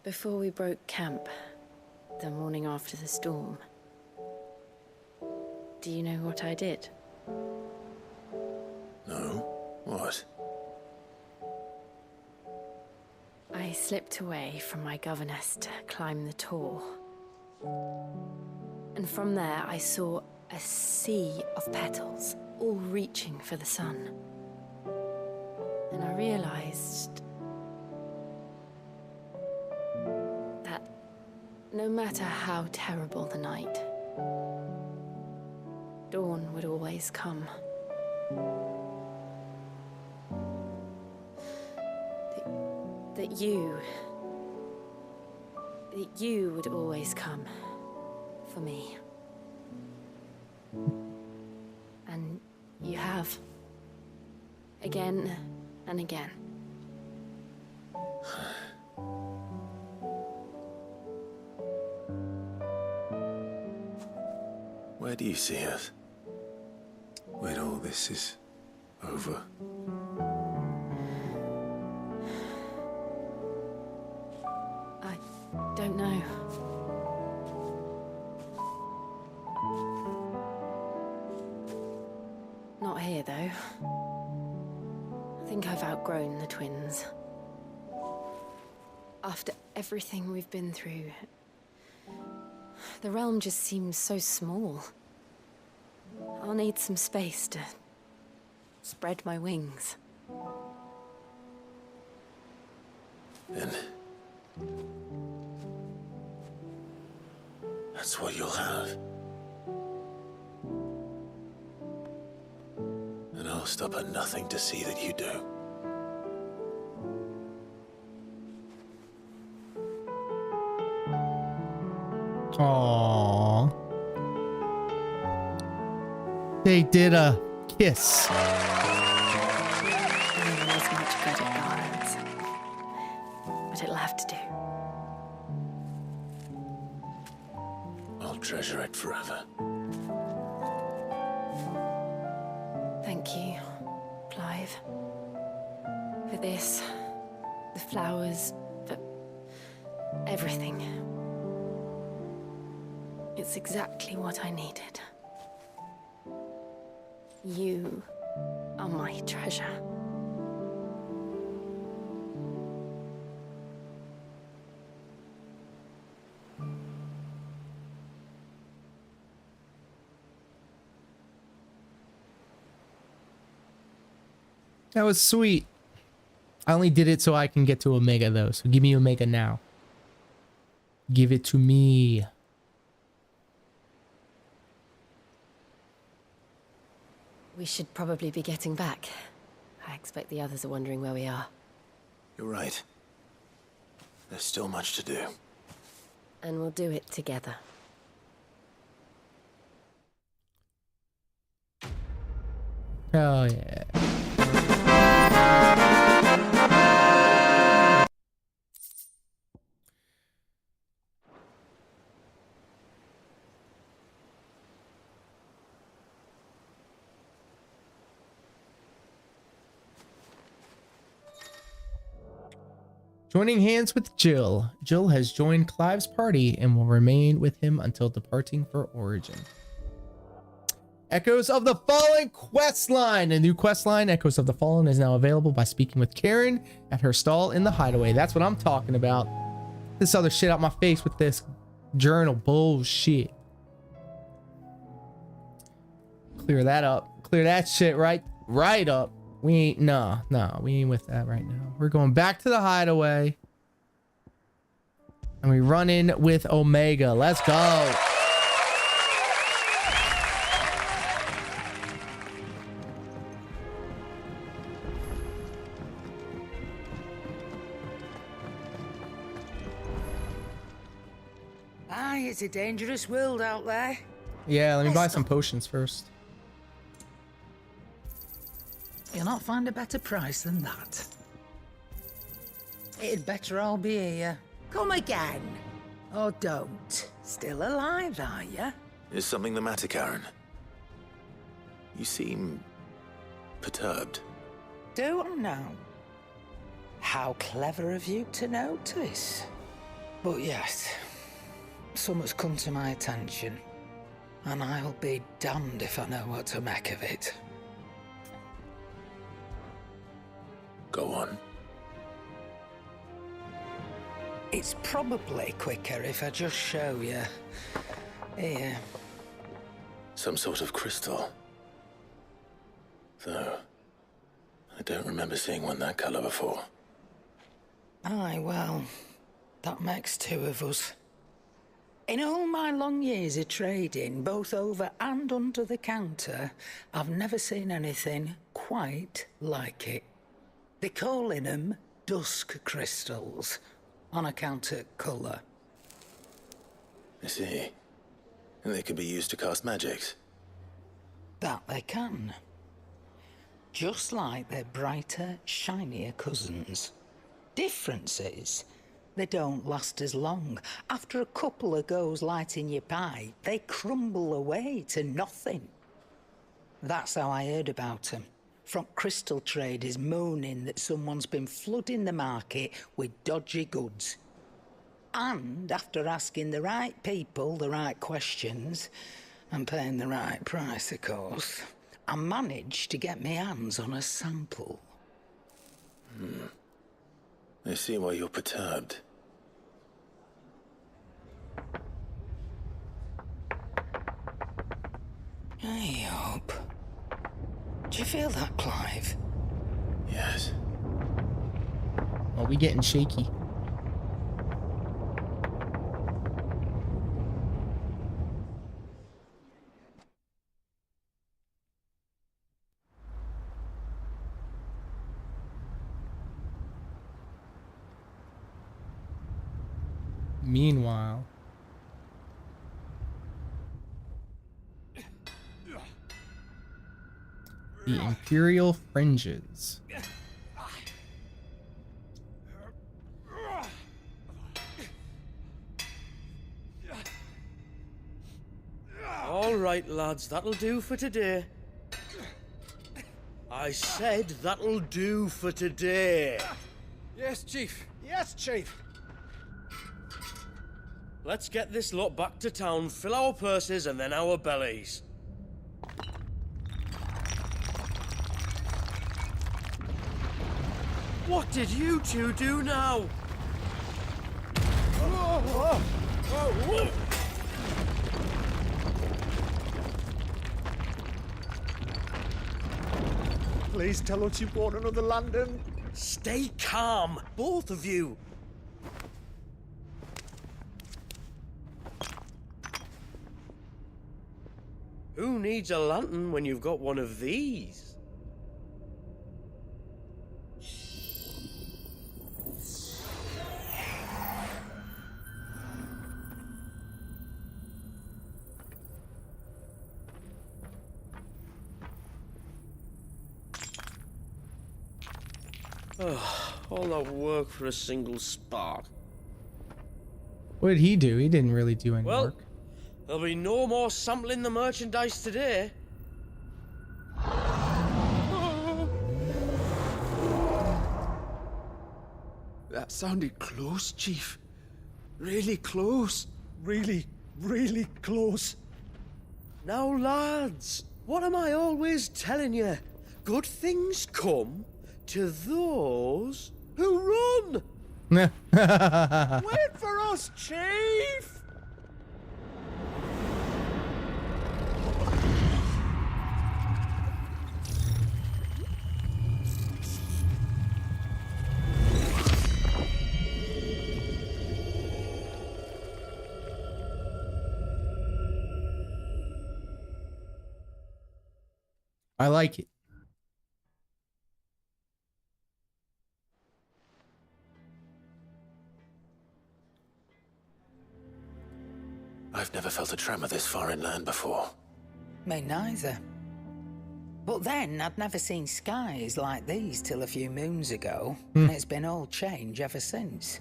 Before we broke camp, the morning after the storm, do you know what I did? No? What? I slipped away from my governess to climb the tor. And from there, I saw a sea of petals, all reaching for the sun. And I realized that no matter how terrible the night, dawn would always come. That you would always come for me. And you have. Again and again. Where do you see us? When all this is over? I don't know. Not here, though. I think I've outgrown the twins. After everything we've been through, the realm just seems so small. I'll need some space to spread my wings. Then that's what you'll have. And I'll stop at nothing to see that you do. Aww. They did a kiss. There's much good at Garland's, but it'll have to do. I'll treasure it forever. Thank you, Clive. For this, the flowers, for everything. It's exactly what I needed. You are my treasure. That was sweet. I only did it so I can get to Omega, though. So give me Omega now. Give it to me. We should probably be getting back. I expect the others are wondering where we are. You're right. There's still much to do. And we'll do it together. Oh, yeah. Joining hands with Jill. Jill has joined Clive's party and will remain with him until departing for Origin. Echoes of the Fallen questline. A new questline, Echoes of the Fallen, is now available by speaking with Karen at her stall in the hideaway. That's what I'm talking about. This other shit out my face with this journal bullshit. Clear that up. Clear that shit right up. We ain't, no, we ain't with that right now. We're going back to the hideaway. And we run in with Omega. Let's go. Aye, it's a dangerous world out there. Yeah, let me buy some potions first. You'll not find a better price than that. It'd better all be here. Come again. Or don't. Still alive, are you? Is something the matter, Karen? You seem perturbed. Don't know. How clever of you to notice. But yes, something's come to my attention, and I'll be damned if I know what to make of it. Go on. It's probably quicker if I just show you. Here. Some sort of crystal. Though, I don't remember seeing one that color before. Aye, well, that makes two of us. In all my long years of trading, both over and under the counter, I've never seen anything quite like it. They're calling them dusk crystals, on account of colour. I see. And they could be used to cast magics. That they can. Just like their brighter, shinier cousins. Difference is, they don't last as long. After a couple of goes lighting your pipe, they crumble away to nothing. That's how I heard about them. From crystal traders moaning that someone's been flooding the market with dodgy goods. And after asking the right people the right questions, and paying the right price, of course, I managed to get my hands on a sample. I see why you're perturbed. Hey up. Do you feel that, Clive? Yes. Are we getting shaky? Meanwhile, the Imperial Fringes. All right, lads, that'll do for today. I said that'll do for today. Yes, Chief. Yes, Chief. Let's get this lot back to town, fill our purses and then our bellies. What did you two do now? Please tell us you've bought another London. Stay calm, both of you. Who needs a lantern when you've got one of these? All that work for a single spark. What did he do? He didn't really do any Well, work. there'll be no more sampling the merchandise today. That sounded close, Chief. Really close. Really, really close. Now, lads, what am I always telling you? Good things come to those who run. Wait for us, Chief! I like it. I've never felt a tremor this far inland before. Me neither. But then I'd never seen skies like these till a few moons ago, and it's been all change ever since.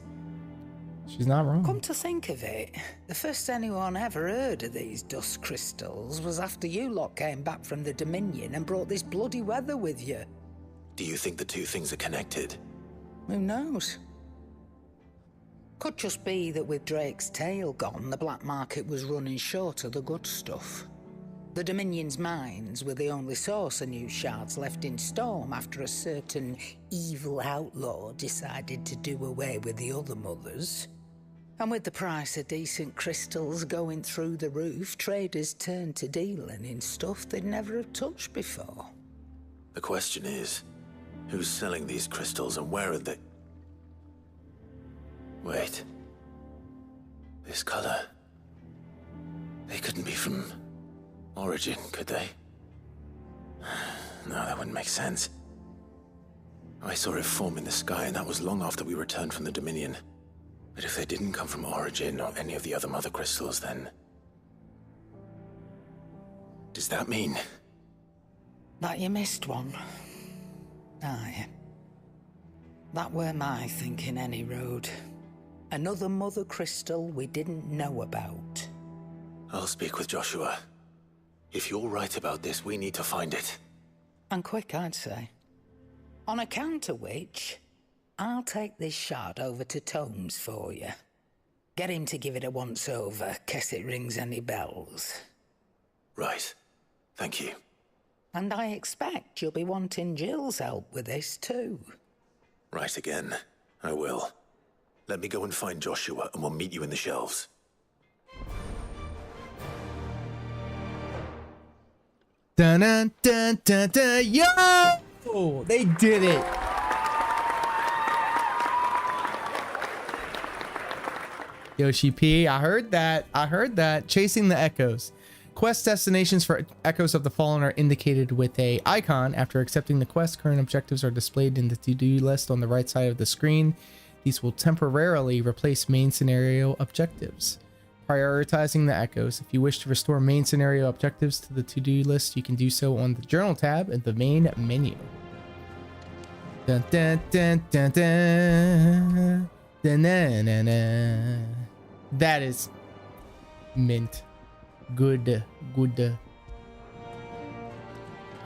She's not wrong. Come to think of it, the first anyone ever heard of these dust crystals was after you lot came back from the Dominion and brought this bloody weather with you. Do you think the two things are connected? Who knows? Could just be that with Drake's tail gone, the black market was running short of the good stuff. The Dominion's mines were the only source of new shards left in Storm after a certain evil outlaw decided to do away with the other mothers. And with the price of decent crystals going through the roof, traders turned to dealing in stuff they'd never have touched before. The question is, who's selling these crystals and where are they? Wait. This color. They couldn't be from Origin, could they? No, that wouldn't make sense. I saw it form in the sky, and that was long after we returned from the Dominion. But if they didn't come from Origin or any of the other mother crystals, then... does that mean... that you missed one? Aye. That were my thinking, any road. Another mother crystal we didn't know about. I'll speak with Joshua. If you're right about this, we need to find it. And quick, I'd say. On account of which, I'll take this shard over to Tomes for you. Get him to give it a once-over, case it rings any bells. Right. Thank you. And I expect you'll be wanting Jill's help with this, too. Right again. I will. Let me go and find Joshua, and we'll meet you in the shelves. Dun dun dun dun dun. Yo! They did it. Yoshi P, I heard that. I heard that. Chasing the Echoes. Quest destinations for Echoes of the Fallen are indicated with a icon. After accepting the quest, current objectives are displayed in the to-do list on the right side of the screen. These will temporarily replace main scenario objectives. Prioritizing the Echoes. If you wish to restore main scenario objectives to the to-do list, you can do so on the Journal tab in the main menu. Dun dun dun dun dun. Dun, dun, dun, dun. That is mint. Good.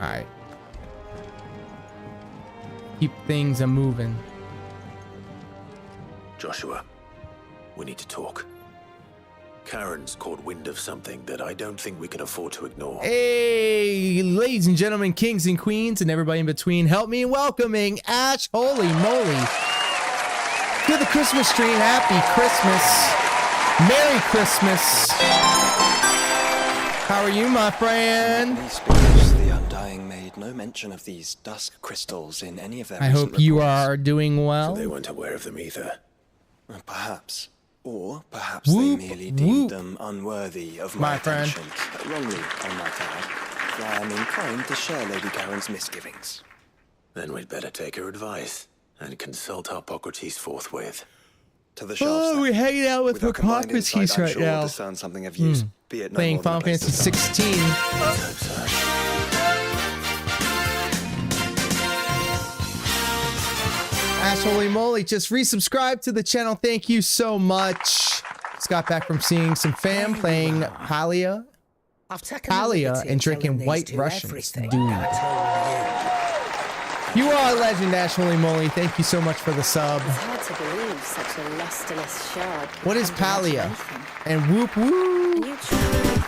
Alright. Keep things a-moving. Joshua, we need to talk. Karen's caught wind of something that I don't think we can afford to ignore. Hey, ladies and gentlemen, kings and queens, and everybody in between, help me in welcoming Ash Holy Moly to the Christmas stream. Happy Christmas. Merry Christmas. How are you, my friend? These speakers, the Undying, made no mention of these dusk crystals in any of their I hope you are doing well. So they weren't aware of them either. Perhaps. Or perhaps they merely deemed them unworthy of my attention. Wrongly, I might add, for I am inclined to share Lady Karen's misgivings. Then we'd better take her advice and consult Hippocrates forthwith. To the shelves. Oh, we're hanging out with Hippocrates right sure now. We'll discern something of use, be it no Playing more than Final Fantasy 16. Ash Holy Moly just resubscribed to the channel. Thank you so much. Just got back from seeing some fam playing Palia and drinking White Russians. Dude. You are a legend, Ash Holy Moly. Thank you so much for the sub. It's hard to believe such a lusterless shard. What is Palia? And whoop whoop.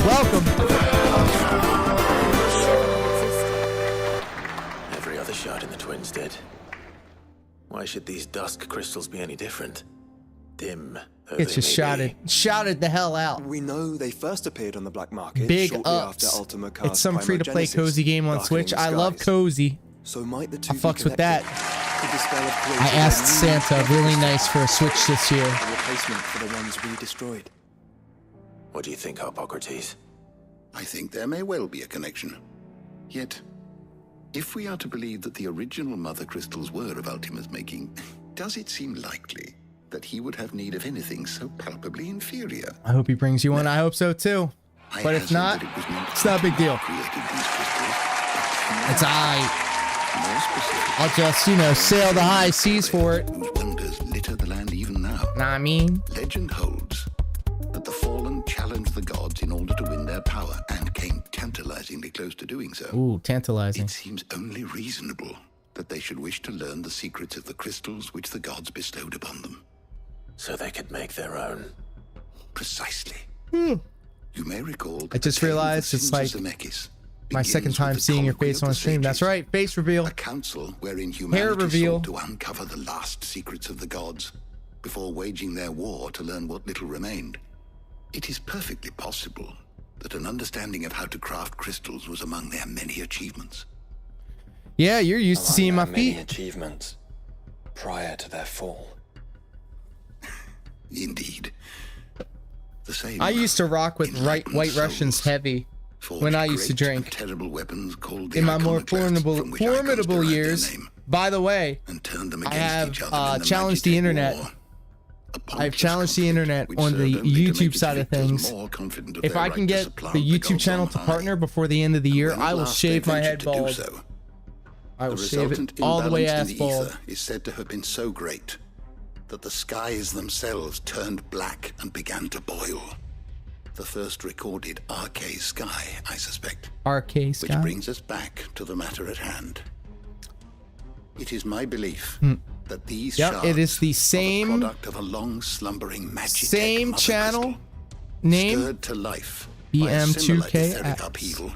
Welcome. Every other shard in the Twins did. Why should these dusk crystals be any different? Dim. It's just shouted the hell out. We know they first appeared on the black market Big shortly ups. after Ultima Cast It's some free-to-play cozy game on Switch. I love cozy. So might the two I fucks with that. I I asked Santa, really nice for a Switch this year. Replacement for the ones we destroyed. What do you think, Hippocrates? I think there may well be a connection. Yet, if we are to believe that the original mother crystals were of Ultima's making, does it seem likely that he would have need of anything so palpably inferior? I hope he brings you one. I hope so too. But if not, it's not a big deal. It's alright. I'll just, sail the high seas for it. Whose wonders litter the land even now. Know what I mean? Legend holds that the fallen challenged the gods in order to win their power and came tantalizingly close to doing so. Ooh, tantalizing. It seems only reasonable that they should wish to learn the secrets of the crystals which the gods bestowed upon them. so they could make their own. Precisely. Hmm. You may recall. I just realized it's like my second time seeing your face on stream. That's right, face reveal. A council wherein Hair humanity reveal. sought to uncover the last secrets of the gods before waging their war to learn what little remained. It is perfectly possible that an understanding of how to craft crystals was among their many achievements. Yeah, you're used to seeing my many feet. achievements prior to their fall. Indeed. The same. I used to rock with White Russians heavy when I used to drink. Terrible weapons called In my more formidable years. By the way, I have challenged the internet. I've challenged the internet on the YouTube side of things. If I can get the YouTube channel to partner before the end of the year, I will shave my head bald. I will shave it all the way ass bald. Is said to have been so great that the skies themselves turned black and began to boil. The first recorded arcane sky, I suspect. Arcane sky. Which brings us back to the matter at hand. It is my belief that these shards it is the same are the product of a long slumbering magic same channel name stirred to life by a similar etheric upheaval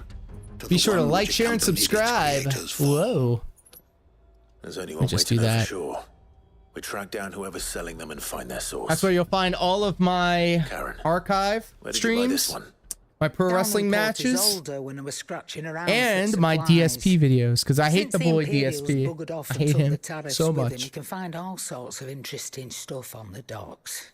to Be the sure to one like, which share, and accompanied its subscribe. creator's fall. Whoa. There's only I one way just to do know for that. sure. We track down whoever's selling them and find their source. That's where you'll find all of my archive where did you buy this streams, one? my pro wrestling matches, When I was scratching around and for my supplies. DSP videos, because I hate Since the boy Imperials DSP. buggered off I and hate took the him tariffs so with him, much. you can find all sorts of interesting stuff on the docks.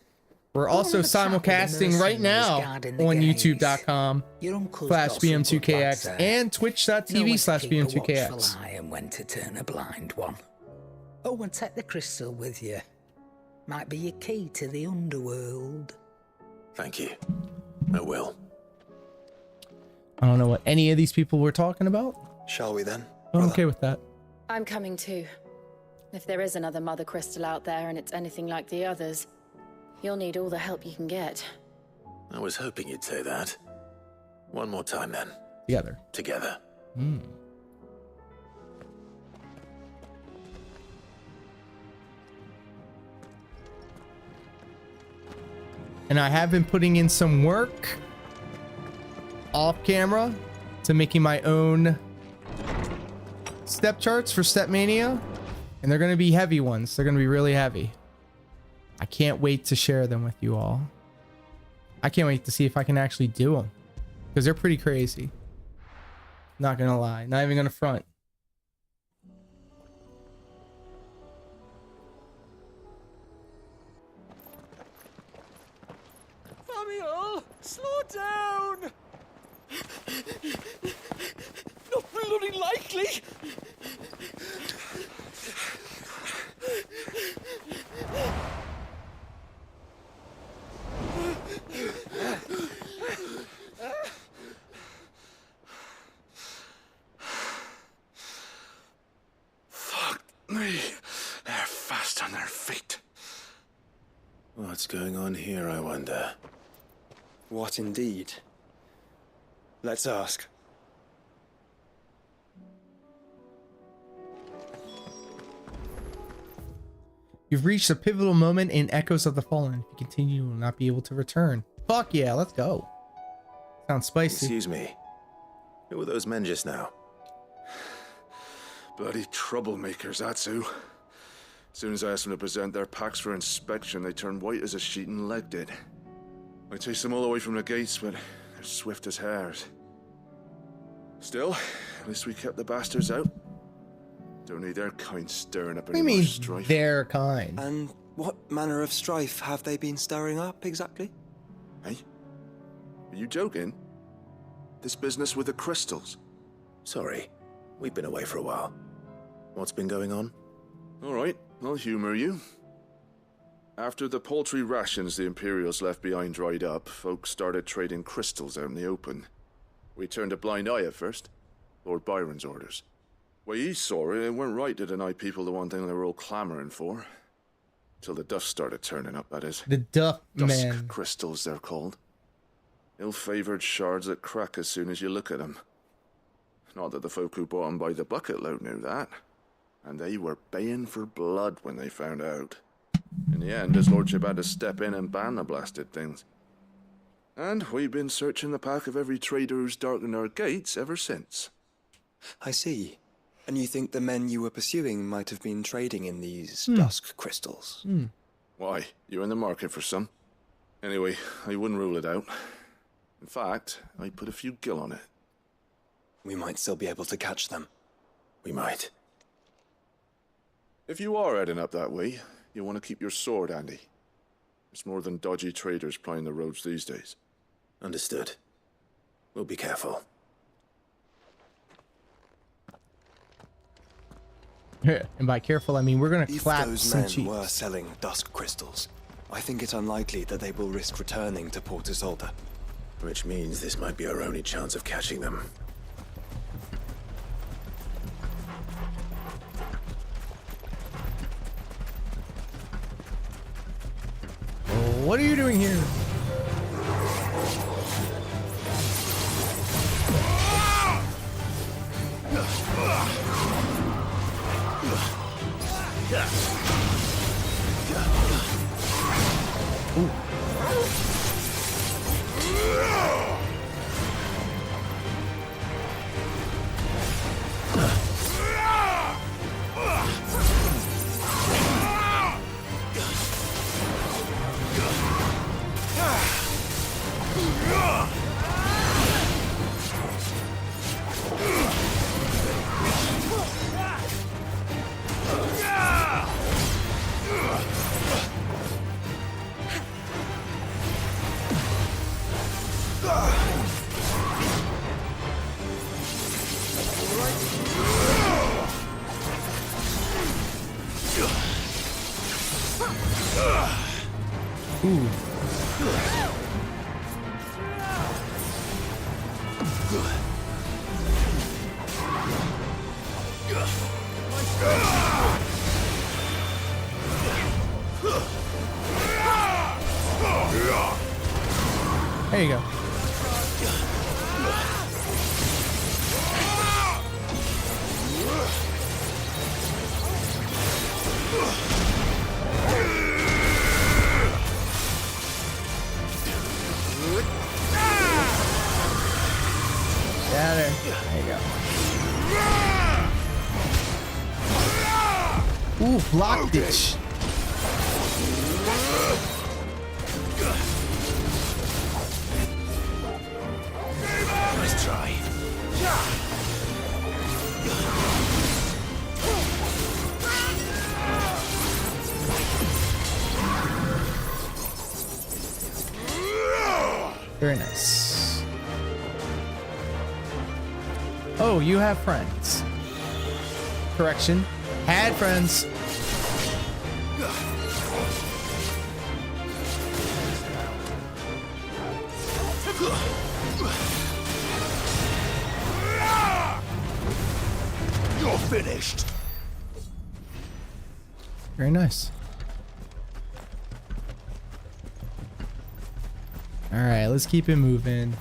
We're also Go on a chat with the simulcasting right now mercenaries guarding the on gates. youtube.com/BM2KX Your uncle's got some good lads there. and Know when to twitch.tv/BM2KX. keep a watchful eye and when to turn a blind one. Oh, and take the crystal with you. Might be your key to the underworld. Thank you. I will. I don't know what any of these people were talking about. Shall we then? I'm okay with that. I'm coming too. If there is another mother crystal out there and it's anything like the others, you'll need all the help you can get. I was hoping you'd say that. One more time then. Together. Together. And I have been putting in some work off camera to making my own step charts for Stepmania. And they're going to be heavy ones. They're going to be really heavy. I can't wait to share them with you all. I can't wait to see if I can actually do them. Because they're pretty crazy. Not going to lie. Not even going to front. Samuel, slow down! Not bloody likely! Fuck me. They're fast on their feet. What's going on here, I wonder? What indeed? Let's ask. You've reached a pivotal moment in Echoes of the Fallen. If you continue, you will not be able to return. Fuck yeah, let's go. Sounds spicy. Excuse me. Who were those men just now? Bloody troublemakers, that's who. As soon as I asked them to present their packs for inspection, they turned white as a sheet and legged it. I chased them all away from the gates, but they're swift as hares. Still, at least we kept the bastards out. Don't need their kind stirring up What do any you more mean, strife. their kind? And what manner of strife have they been stirring up exactly? Hey? Are you joking? This business with the crystals? Sorry. We've been away for a while. What's been going on? All right, I'll humor you. After the paltry rations the Imperials left behind dried up, folks started trading crystals out in the open. We turned a blind eye at first. Lord Byron's orders. Way he saw it, it weren't right to deny people the one thing they were all clamoring for. Till the dust started turning up, that is. The Duff Dusk Man. crystals, they're called. Ill-favored shards that crack as soon as you look at them. Not that the folk who bought them by the bucket load knew that. And they were baying for blood when they found out. In the end, his lordship had to step in and ban the blasted things. And we've been searching the path of every trader who's darkened our gates ever since. I see. And you think the men you were pursuing might have been trading in these dusk crystals? Why, you're in the market for some. Anyway, I wouldn't rule it out. In fact, I'd put a few gil on it. We might still be able to catch them. We might. If you are heading up that way, you want to keep your sword handy. There's more than dodgy traders plying the roads these days. Understood. We'll be careful. And by careful, I mean we're gonna If clap those some men cheeks. were selling dusk crystals, I think it unlikely that they will risk returning to Port Isolde. Which means this might be our only chance of catching them. What are you doing here? Ooh. There you go. Yeah, there you go. Ooh, blocked it. Nice try. Very nice. Oh, you have friends. Correction. Had friends. You're finished. Very nice. All right, let's keep it moving.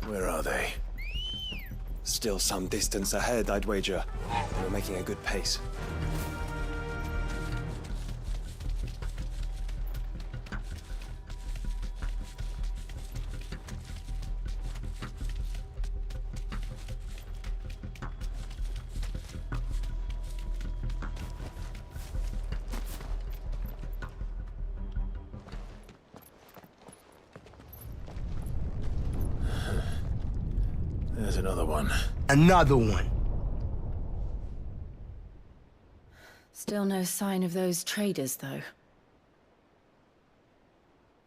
Where are they? Still some distance ahead, I'd wager. We're making a good pace. There's another one. Another one. Still no sign of those traders, though.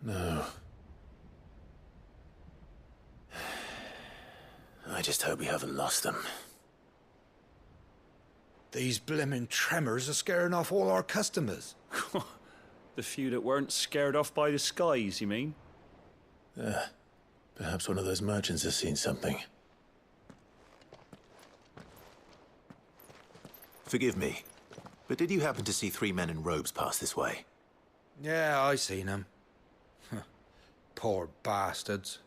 No. I just hope we haven't lost them. These blimmin' tremors are scaring off all our customers. The few that weren't scared off by the skies, you mean? Perhaps one of those merchants has seen something. Forgive me, but did you happen to see 3 men in robes pass this way? Yeah, I seen them. Poor bastards.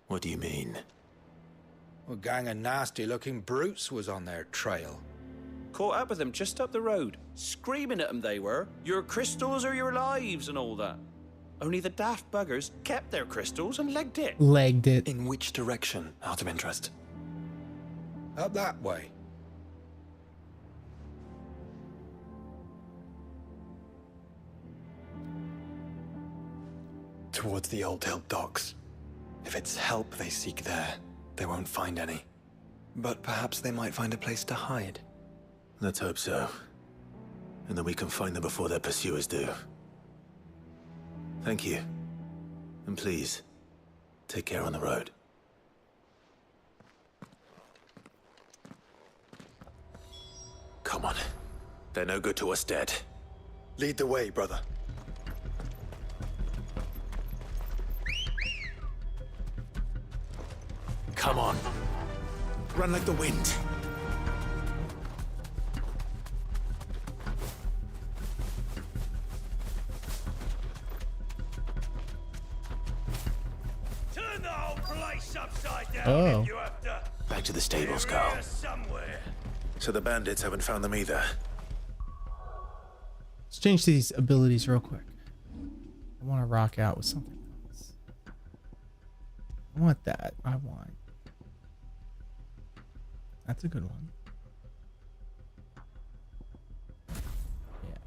What do you mean? A gang of nasty-looking brutes was on their trail. Caught up with them just up the road. Screaming at them they were. Your crystals or your lives and all that. Only the daft buggers kept their crystals and legged it. Legged it. In which direction, out of interest? Up that way. Towards the Old Hill docks. If it's help they seek there, they won't find any. But perhaps they might find a place to hide. Let's hope so. And that we can find them before their pursuers do. Thank you. And please, take care on the road. Come on. They're no good to us dead. Lead the way, brother. Come on. Run like the wind. Turn the whole place upside down Oh. if you have to. Back to the stables, Carl. Here somewhere. So the bandits haven't found them either. Let's change these abilities real quick. I want to rock out with something else. I want that. I want. That's a good one. Yeah.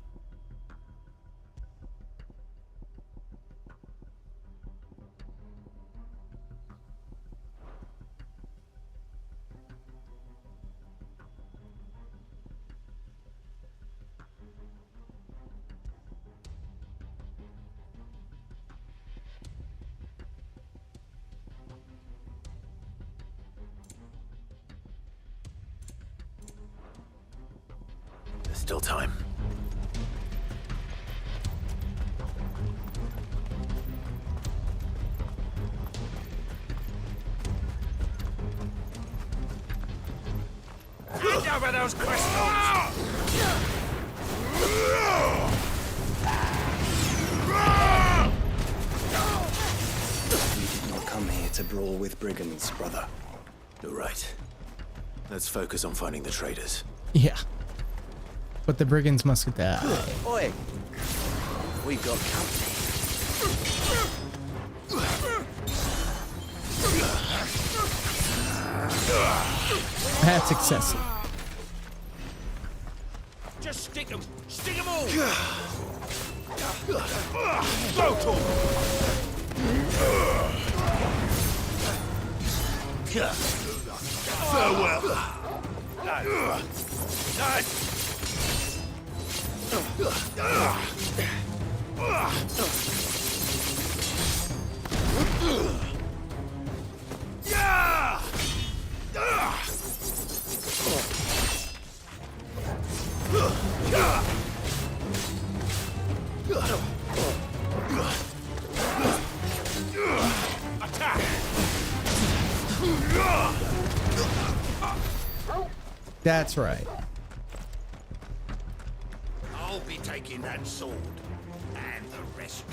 There's still time. Hand over those crystals! We did not come here to brawl with brigands, brother. You're right. Let's focus on finding the traitors. Yeah. But the brigands must die. Oi! We've got company. That's excessive. Just stick them! Stick them all! Go to 'em! Farewell! No! Attack! That's right. I'll be taking that sword and the rest.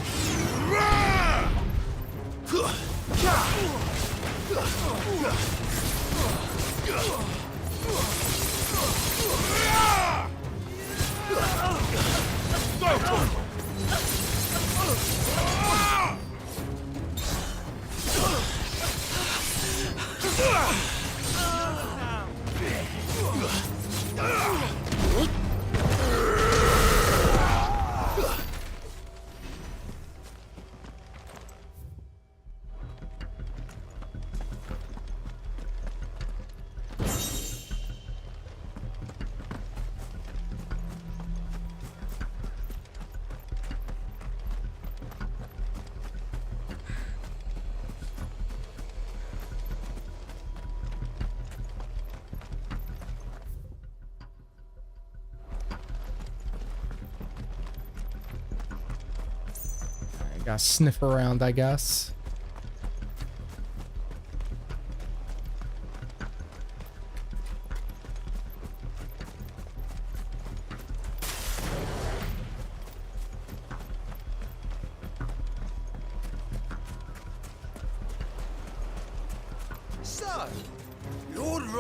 Gotta sniff around, I guess.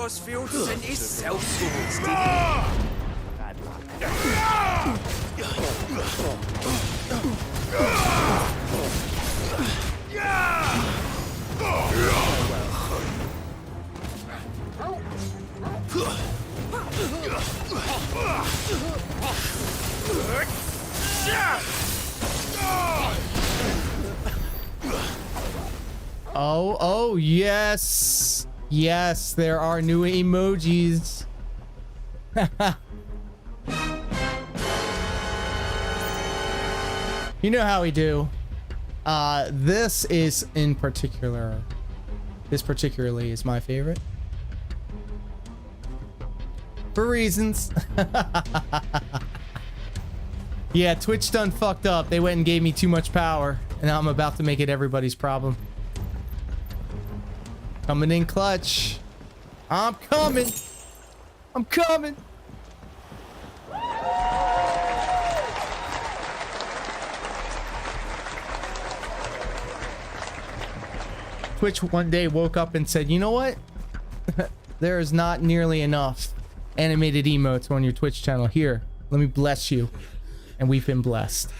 force field sent itself towards, did it? Bad Oh, yes. Yes, there are new emojis. You know how we do. This is in particular. This particularly is my favorite. For reasons. Yeah, Twitch done fucked up. They went and gave me too much power, and now I'm about to make it everybody's problem. Coming in clutch. I'm coming. I'm coming. Twitch one day woke up and said, you know what? There is not nearly enough animated emotes on your Twitch channel. Here, let me bless you. And we've been blessed.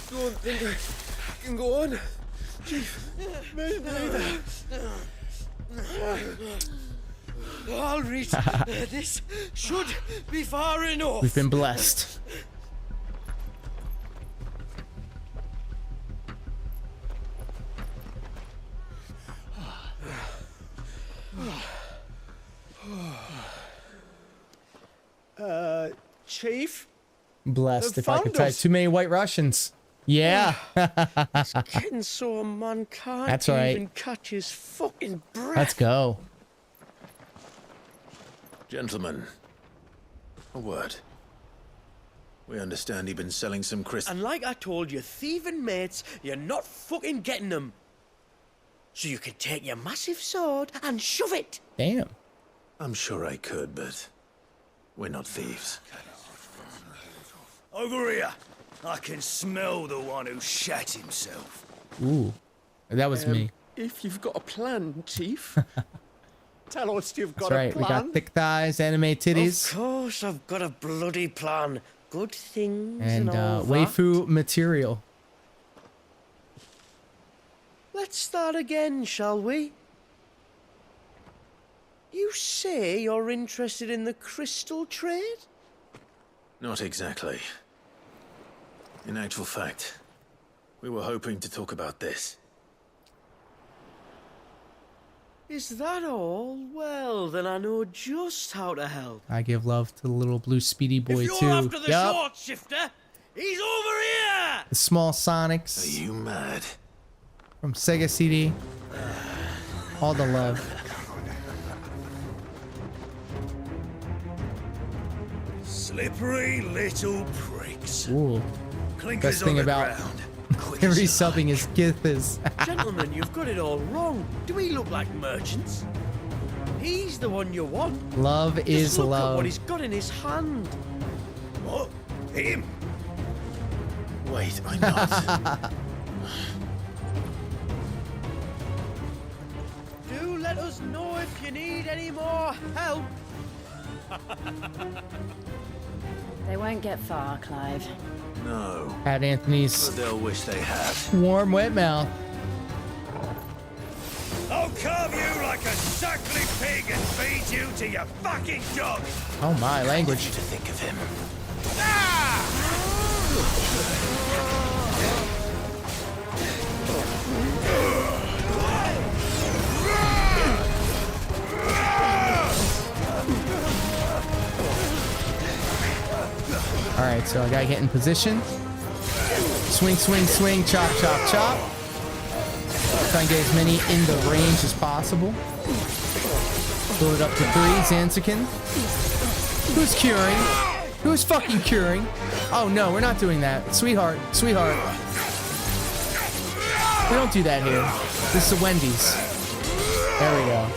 Don't think I can go on. Chief, maybe. I'll reach. This should be far enough. We've been blessed. Chief? Blessed if I could type too many white Russians. Yeah. It's getting so a man can't That's right. even catch his fucking breath. Let's go. Gentlemen, a word. We understand you've been selling some crystals. And like I told your thieving mates, you're not fucking getting them. So you can take your massive sword and shove it. Damn. I'm sure I could, but we're not thieves. Over here. I can smell the one who shat himself. Ooh, that was me. If you've got a plan, Chief. Tell us you've That's right. We got thick thighs, anime titties, Of course, I've got a bloody plan. Good things and all that. waifu material. Let's start again, shall we? You say you're interested in the crystal trade? Not exactly. In actual fact, we were hoping to talk about this. Is that all? Well, then I know just how to help. I give love to the little blue speedy boy If you're too. after the short shifter, he's over here! The small Sonics. Are you mad? From Sega CD. All the love. Slippery little pricks. Ooh. Clinkers Best on thing the about ground. resubbing his Githis. Gentlemen, you've got it all wrong. Do we look like merchants? He's the one you want. Love Just is look at love. what he's got in his hand. What? Him? Wait, I'm not. Do let us know if you need any more help. They won't get far, Clive. No. At Anthony's But they'll wish they had. warm wet mouth. I'll carve you like a suckling pig and feed you to your fucking dog. Oh my, language. To think of him. All right, so I gotta get in position. Swing, swing, swing, chop, chop, chop. Try and get as many in the range as possible. Build it up to 3, Zanzikin. Who's curing? Who's fucking curing? Oh no, we're not doing that. Sweetheart, sweetheart. We don't do that here. This is a Wendy's. There we go.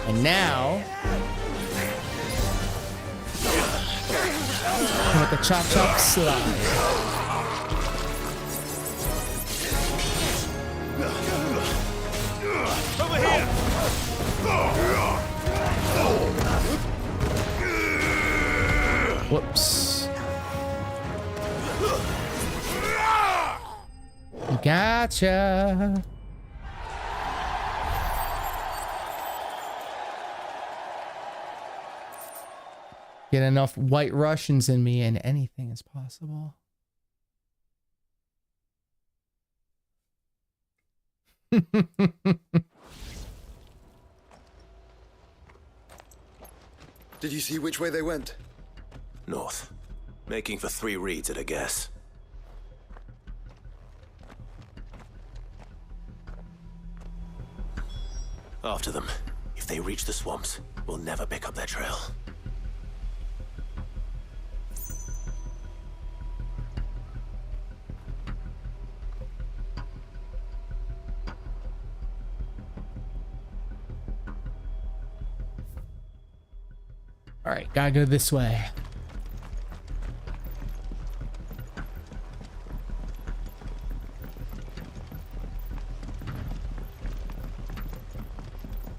And now... with the chop chop slide. Whoops. Gotcha. Get enough white Russians in me and anything is possible. Did you see which way they went? North. Making for 3 reads at a guess. After them. If they reach the swamps, we'll never pick up their trail. All right, gotta go this way.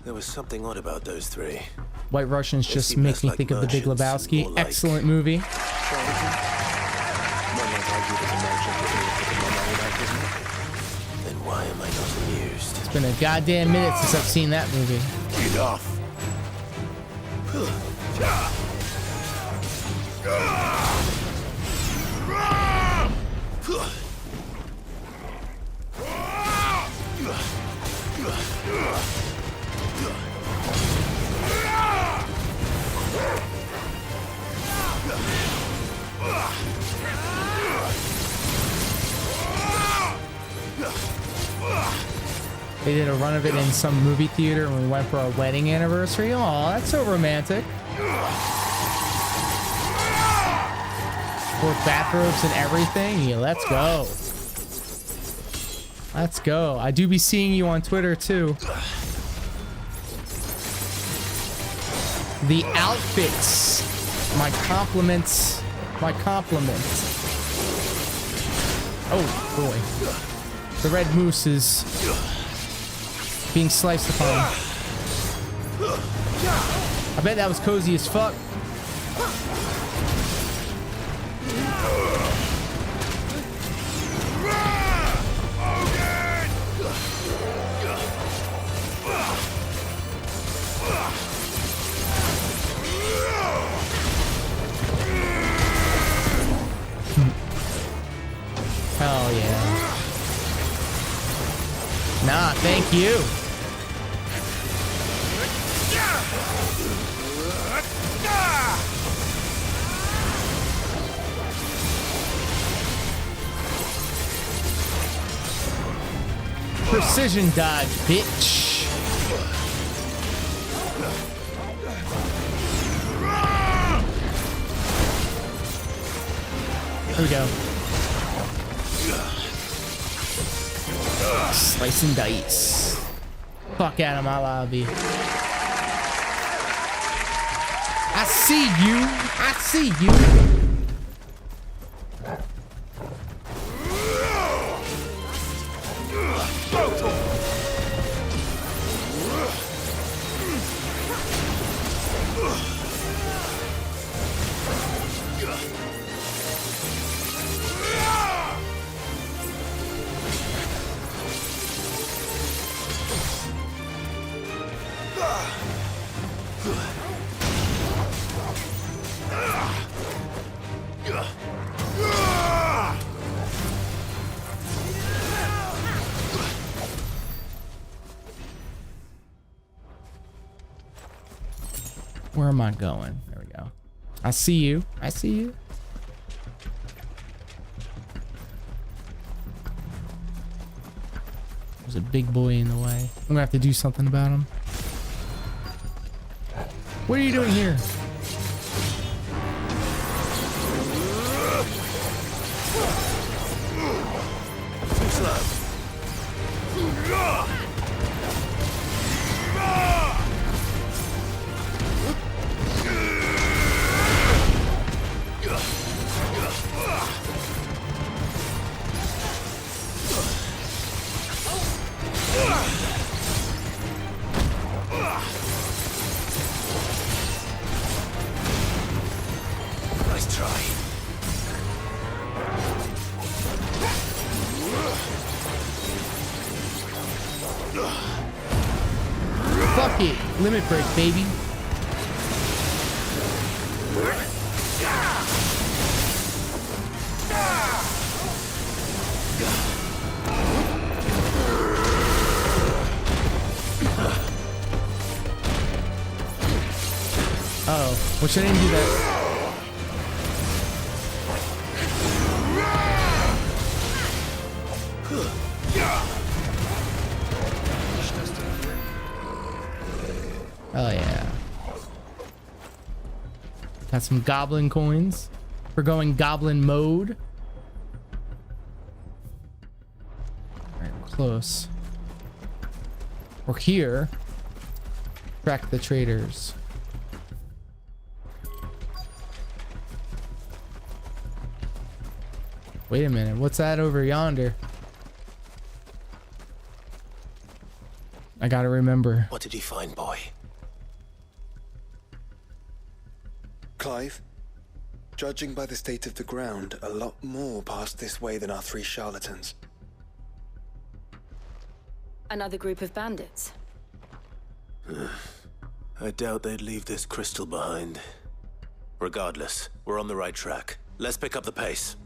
There was something odd about those 3. White Russians They just seem make less me like think of The Big merchants and Lebowski. more like- Excellent movie. One might argue that the merchant was only putting more money back, isn't it? Then why am I not amused? It's been a goddamn minute since I've seen that movie. Get off! They did a run of it in some movie theater when we went for our wedding anniversary. Aw, that's so romantic. With bathrobes and everything. Yeah, let's go. Let's go. I do be seeing you on Twitter too. The outfits. My compliments. My compliments. Oh boy. The red moose is being sliced upon. I bet that was cozy as fuck. Hell yeah. Nah, thank you. Precision dodge, bitch. Here we go. Slice and dice. Fuck out of my lobby. I see you. I see you. Where am I going? There we go. I see you. I see you. There's a big boy in the way. I'm gonna have to do something about him. What are you doing here? Too slow. Nice Fuck it. Limit break, baby. Uh-oh. Wish I didn't do that. Oh yeah. Got some goblin coins. We're going goblin mode. Alright, we're close. We're here. Track the traders. Wait a minute, what's that over yonder? I gotta remember. What did you find, boy? Clive, judging by the state of the ground, a lot more passed this way than our 3 charlatans. Another group of bandits. I doubt they'd leave this crystal behind. Regardless, we're on the right track. Let's pick up the pace.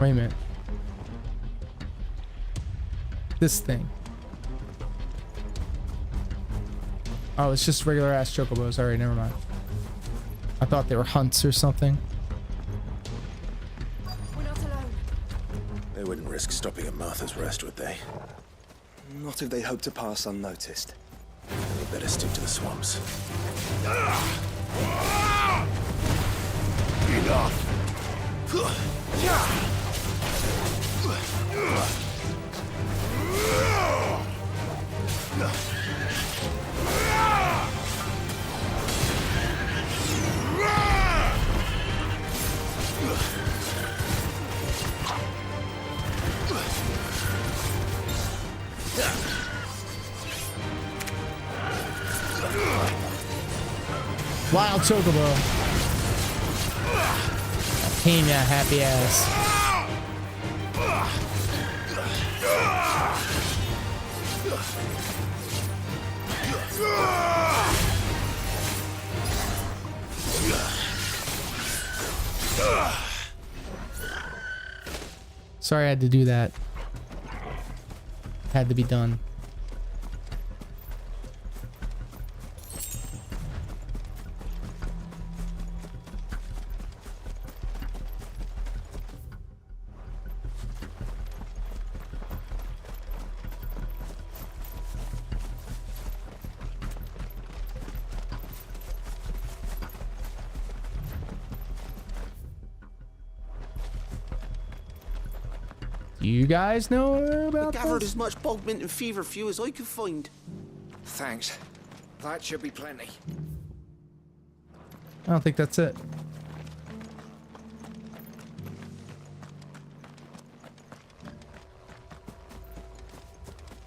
Wait a minute. This thing. Oh, it's just regular ass chocobos. Alright, never mind. I thought they were hunts or something. We're not alone. They wouldn't risk stopping at Martha's Rest, would they? Not if they hope to pass unnoticed. We'd better stick to the swamps. Enough! Wild chocobo. Pain that happy ass. Sorry I had to do that. Had to be done. You guys know about Gathered this? as much bog mint and feverfew as I could find. Thanks. That should be plenty. I don't think that's it.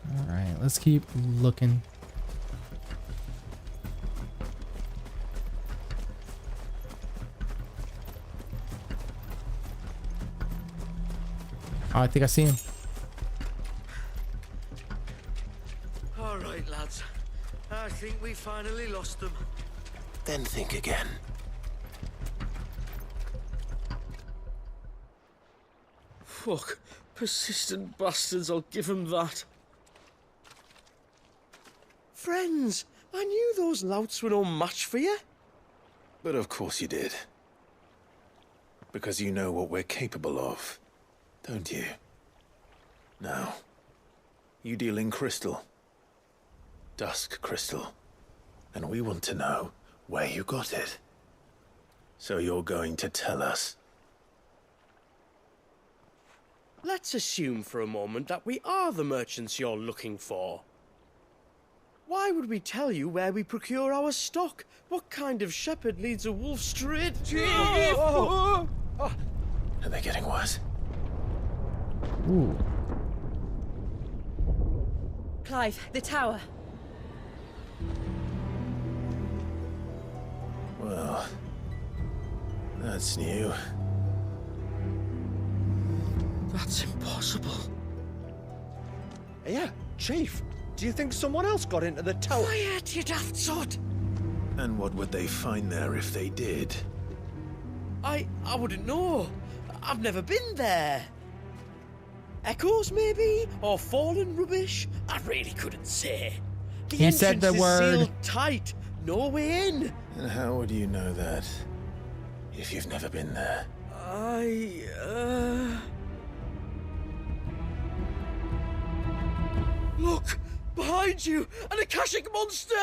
All right, let's keep looking. Oh, I think I see him. All right, lads. I think we finally lost them. Then think again. Fuck. Persistent bastards, I'll give them that. Friends, I knew those louts were no match for you. But of course you did. Because you know what we're capable of, don't you? Now, you deal in crystal. Dusk crystal. And we want to know where you got it. So you're going to tell us. Let's assume for a moment that we are the merchants you're looking for. Why would we tell you where we procure our stock? What kind of shepherd leads a wolf straight? Are they getting worse? Ooh. Clive, the tower. Well, that's new. That's impossible. Yeah, Chief. Do you think someone else got into the tower? Quiet, you daft sod! And what would they find there if they did? I wouldn't know. I've never been there. Echoes, maybe? Or fallen rubbish? I really couldn't say. The He said the entrance is word. sealed tight. No way in. And how would you know that if you've never been there? Look! Behind you! An Akashic monster!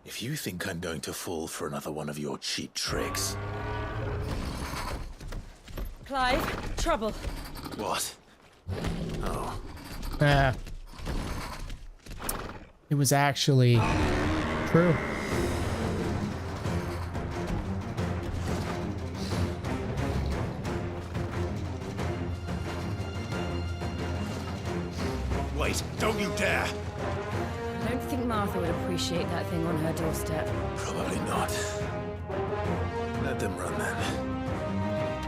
If you think I'm going to fall for another one of your cheap tricks... Clive, trouble. What? Oh. It was actually true. Wait, don't you dare! I don't think Martha would appreciate that thing on her doorstep. Probably not. Let them run then.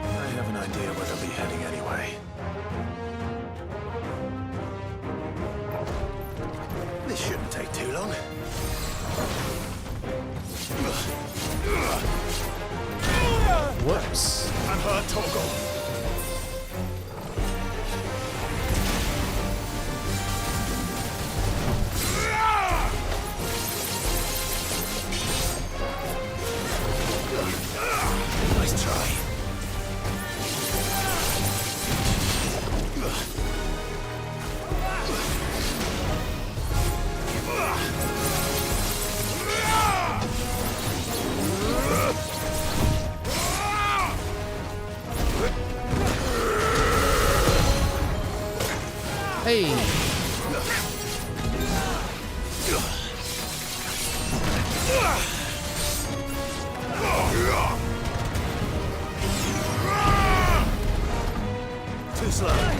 I have an idea where they'll be heading anyway. This shouldn't take too long. Whoops. I'm hurt, Torgal. Nice try. Hey. Too slow.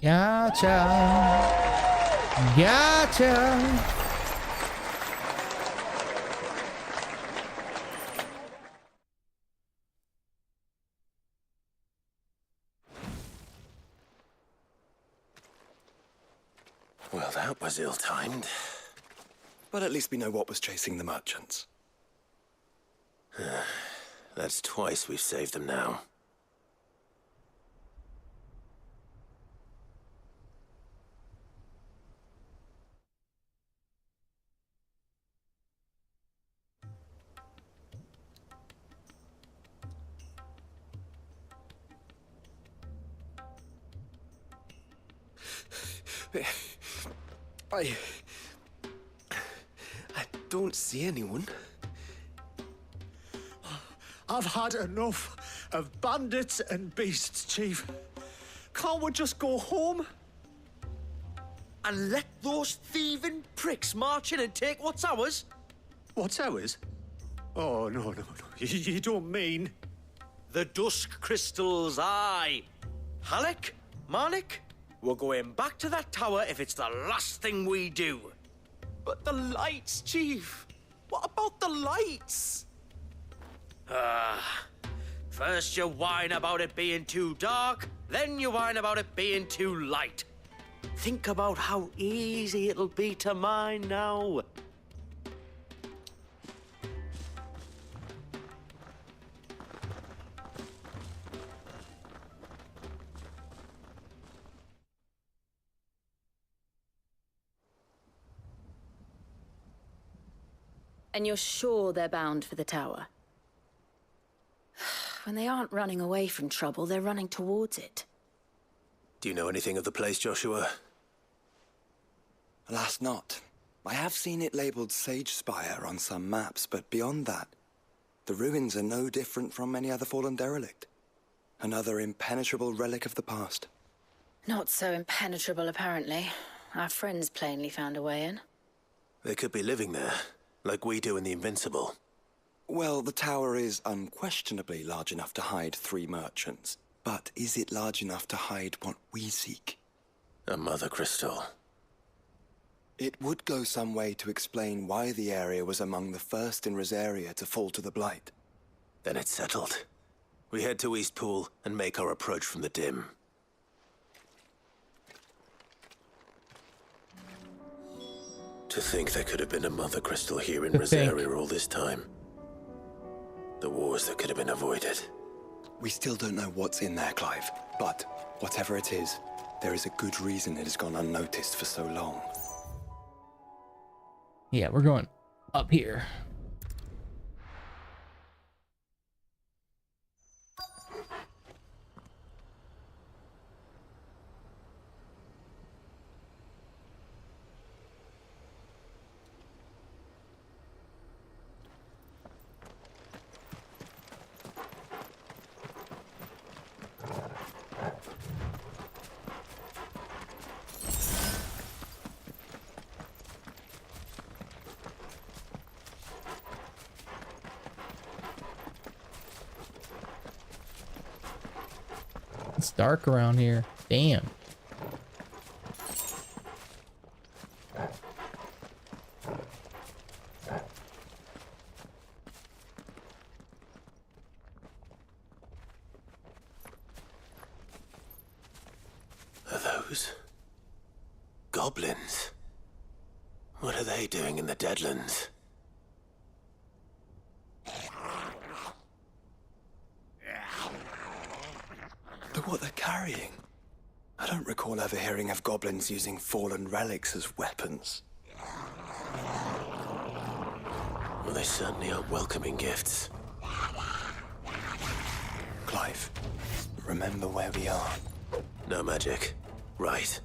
Gotcha. Gotcha. Well, that was ill-timed. But at least we know what was chasing the merchants. That's twice we've saved them now. I don't see anyone. I've had enough of bandits and beasts, Chief. Can't we just go home? And let those thieving pricks march in and take what's ours? What's ours? Oh, no. You don't mean... The dusk crystals, aye. Halleck, Marnik, we're going back to that tower if it's the last thing we do. But the lights, Chief. What about the lights? First you whine about it being too dark, then you whine about it being too light. Think about how easy it'll be to mine now. And you're sure they're bound for the tower? When they aren't running away from trouble, they're running towards it. Do you know anything of the place, Joshua? Alas, not. I have seen it labeled Sage Spire on some maps, but beyond that, the ruins are no different from any other fallen derelict. Another impenetrable relic of the past. Not so impenetrable, apparently. Our friends plainly found a way in. They could be living there, like we do in the Invincible. Well, the tower is unquestionably large enough to hide 3 merchants. But is it large enough to hide what we seek? A mother crystal. It would go some way to explain why the area was among the first in Rosaria to fall to the Blight. Then it's settled. We head to Eastpool and make our approach from the dim. To think there could have been a mother crystal here in Rosaria all this time. The wars that could have been avoided. We still don't know what's in there, Clive. But whatever it is, there is a good reason it has gone unnoticed for so long. Yeah, we're going up here. It's dark around here. Damn. Are those goblins? What are they doing in the Deadlands? Look what they're carrying. I don't recall ever hearing of goblins using fallen relics as weapons. Well, they certainly aren't welcoming gifts. Clive, remember where we are. No magic. Right.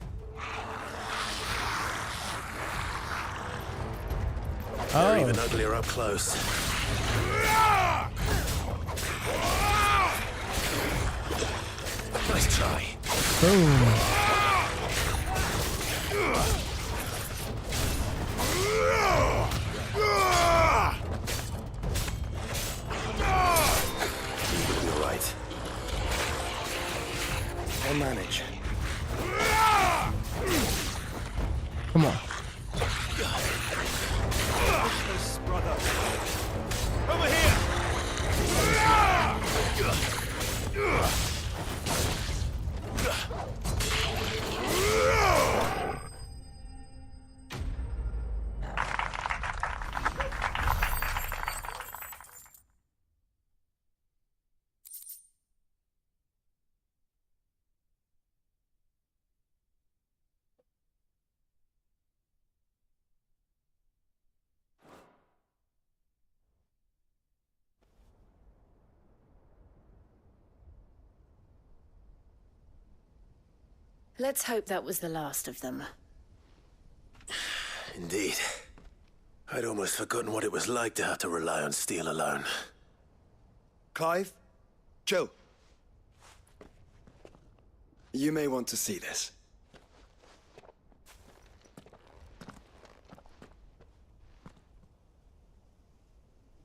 They're even uglier up close. Nice try. Boom. You're right. I'll manage. Come on. Brother. Over here! Let's hope that was the last of them. Indeed. I'd almost forgotten what it was like to have to rely on steel alone. Clive? Joe? You may want to see this.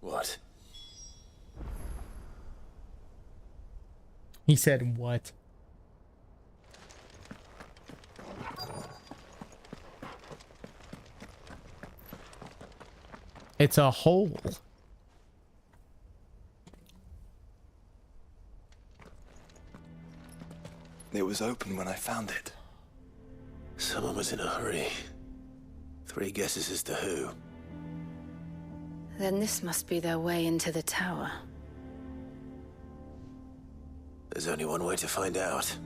What? He said what? It's a hole. It was open when I found it. Someone was in a hurry. 3 guesses as to who. Then this must be their way into the tower. There's only one way to find out.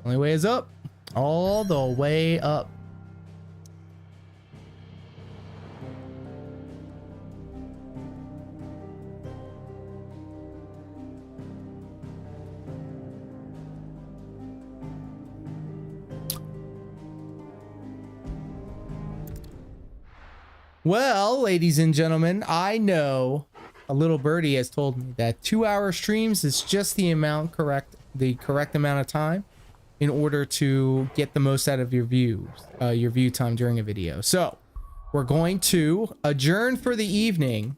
Only way is up. All the way up. Well, ladies and gentlemen, I know a little birdie has told me that 2-hour streams is just the correct amount of time in order to get the most out of your view time during a video. So we're going to adjourn for the evening.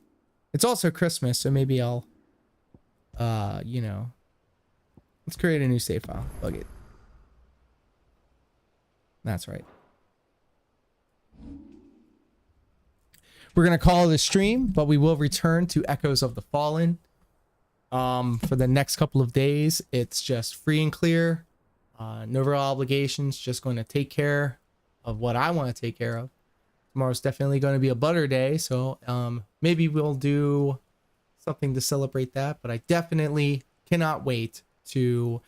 It's also Christmas, so maybe I'll, you know, let's create a new save file. Bug it. That's right. We're going to call it a stream, but we will return to Echoes of the Fallen. For the next couple of days, it's just free and clear. No real obligations. Just going to take care of what I want to take care of. Tomorrow's definitely going to be a butter day, so maybe we'll do something to celebrate that. But I definitely cannot wait to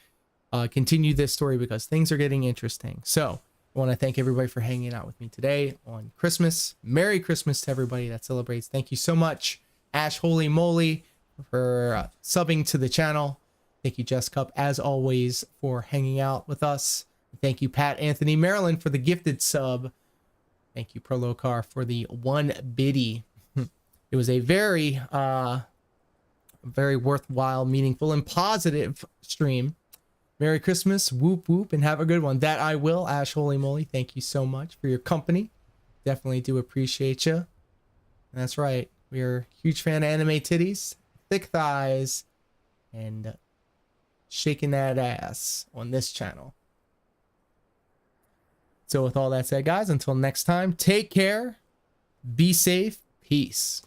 continue this story because things are getting interesting. So I want to thank everybody for hanging out with me today on Christmas. Merry Christmas to everybody that celebrates. Thank you so much, Ash Holy Moly, for subbing to the channel. Thank you, Jess Cup, as always, for hanging out with us. Thank you, Pat Anthony Maryland, for the gifted sub. Thank you, Prolocar, for the 1 biddy. It was a very worthwhile, meaningful, and positive stream. Merry Christmas, whoop whoop, and have a good one. That I will, Ash Holy Moly. Thank you so much for your company. Definitely do appreciate you. That's right. We are a huge fan of anime titties, thick thighs, and shaking that ass on this channel. So with all that said, guys, until next time, take care, be safe, peace.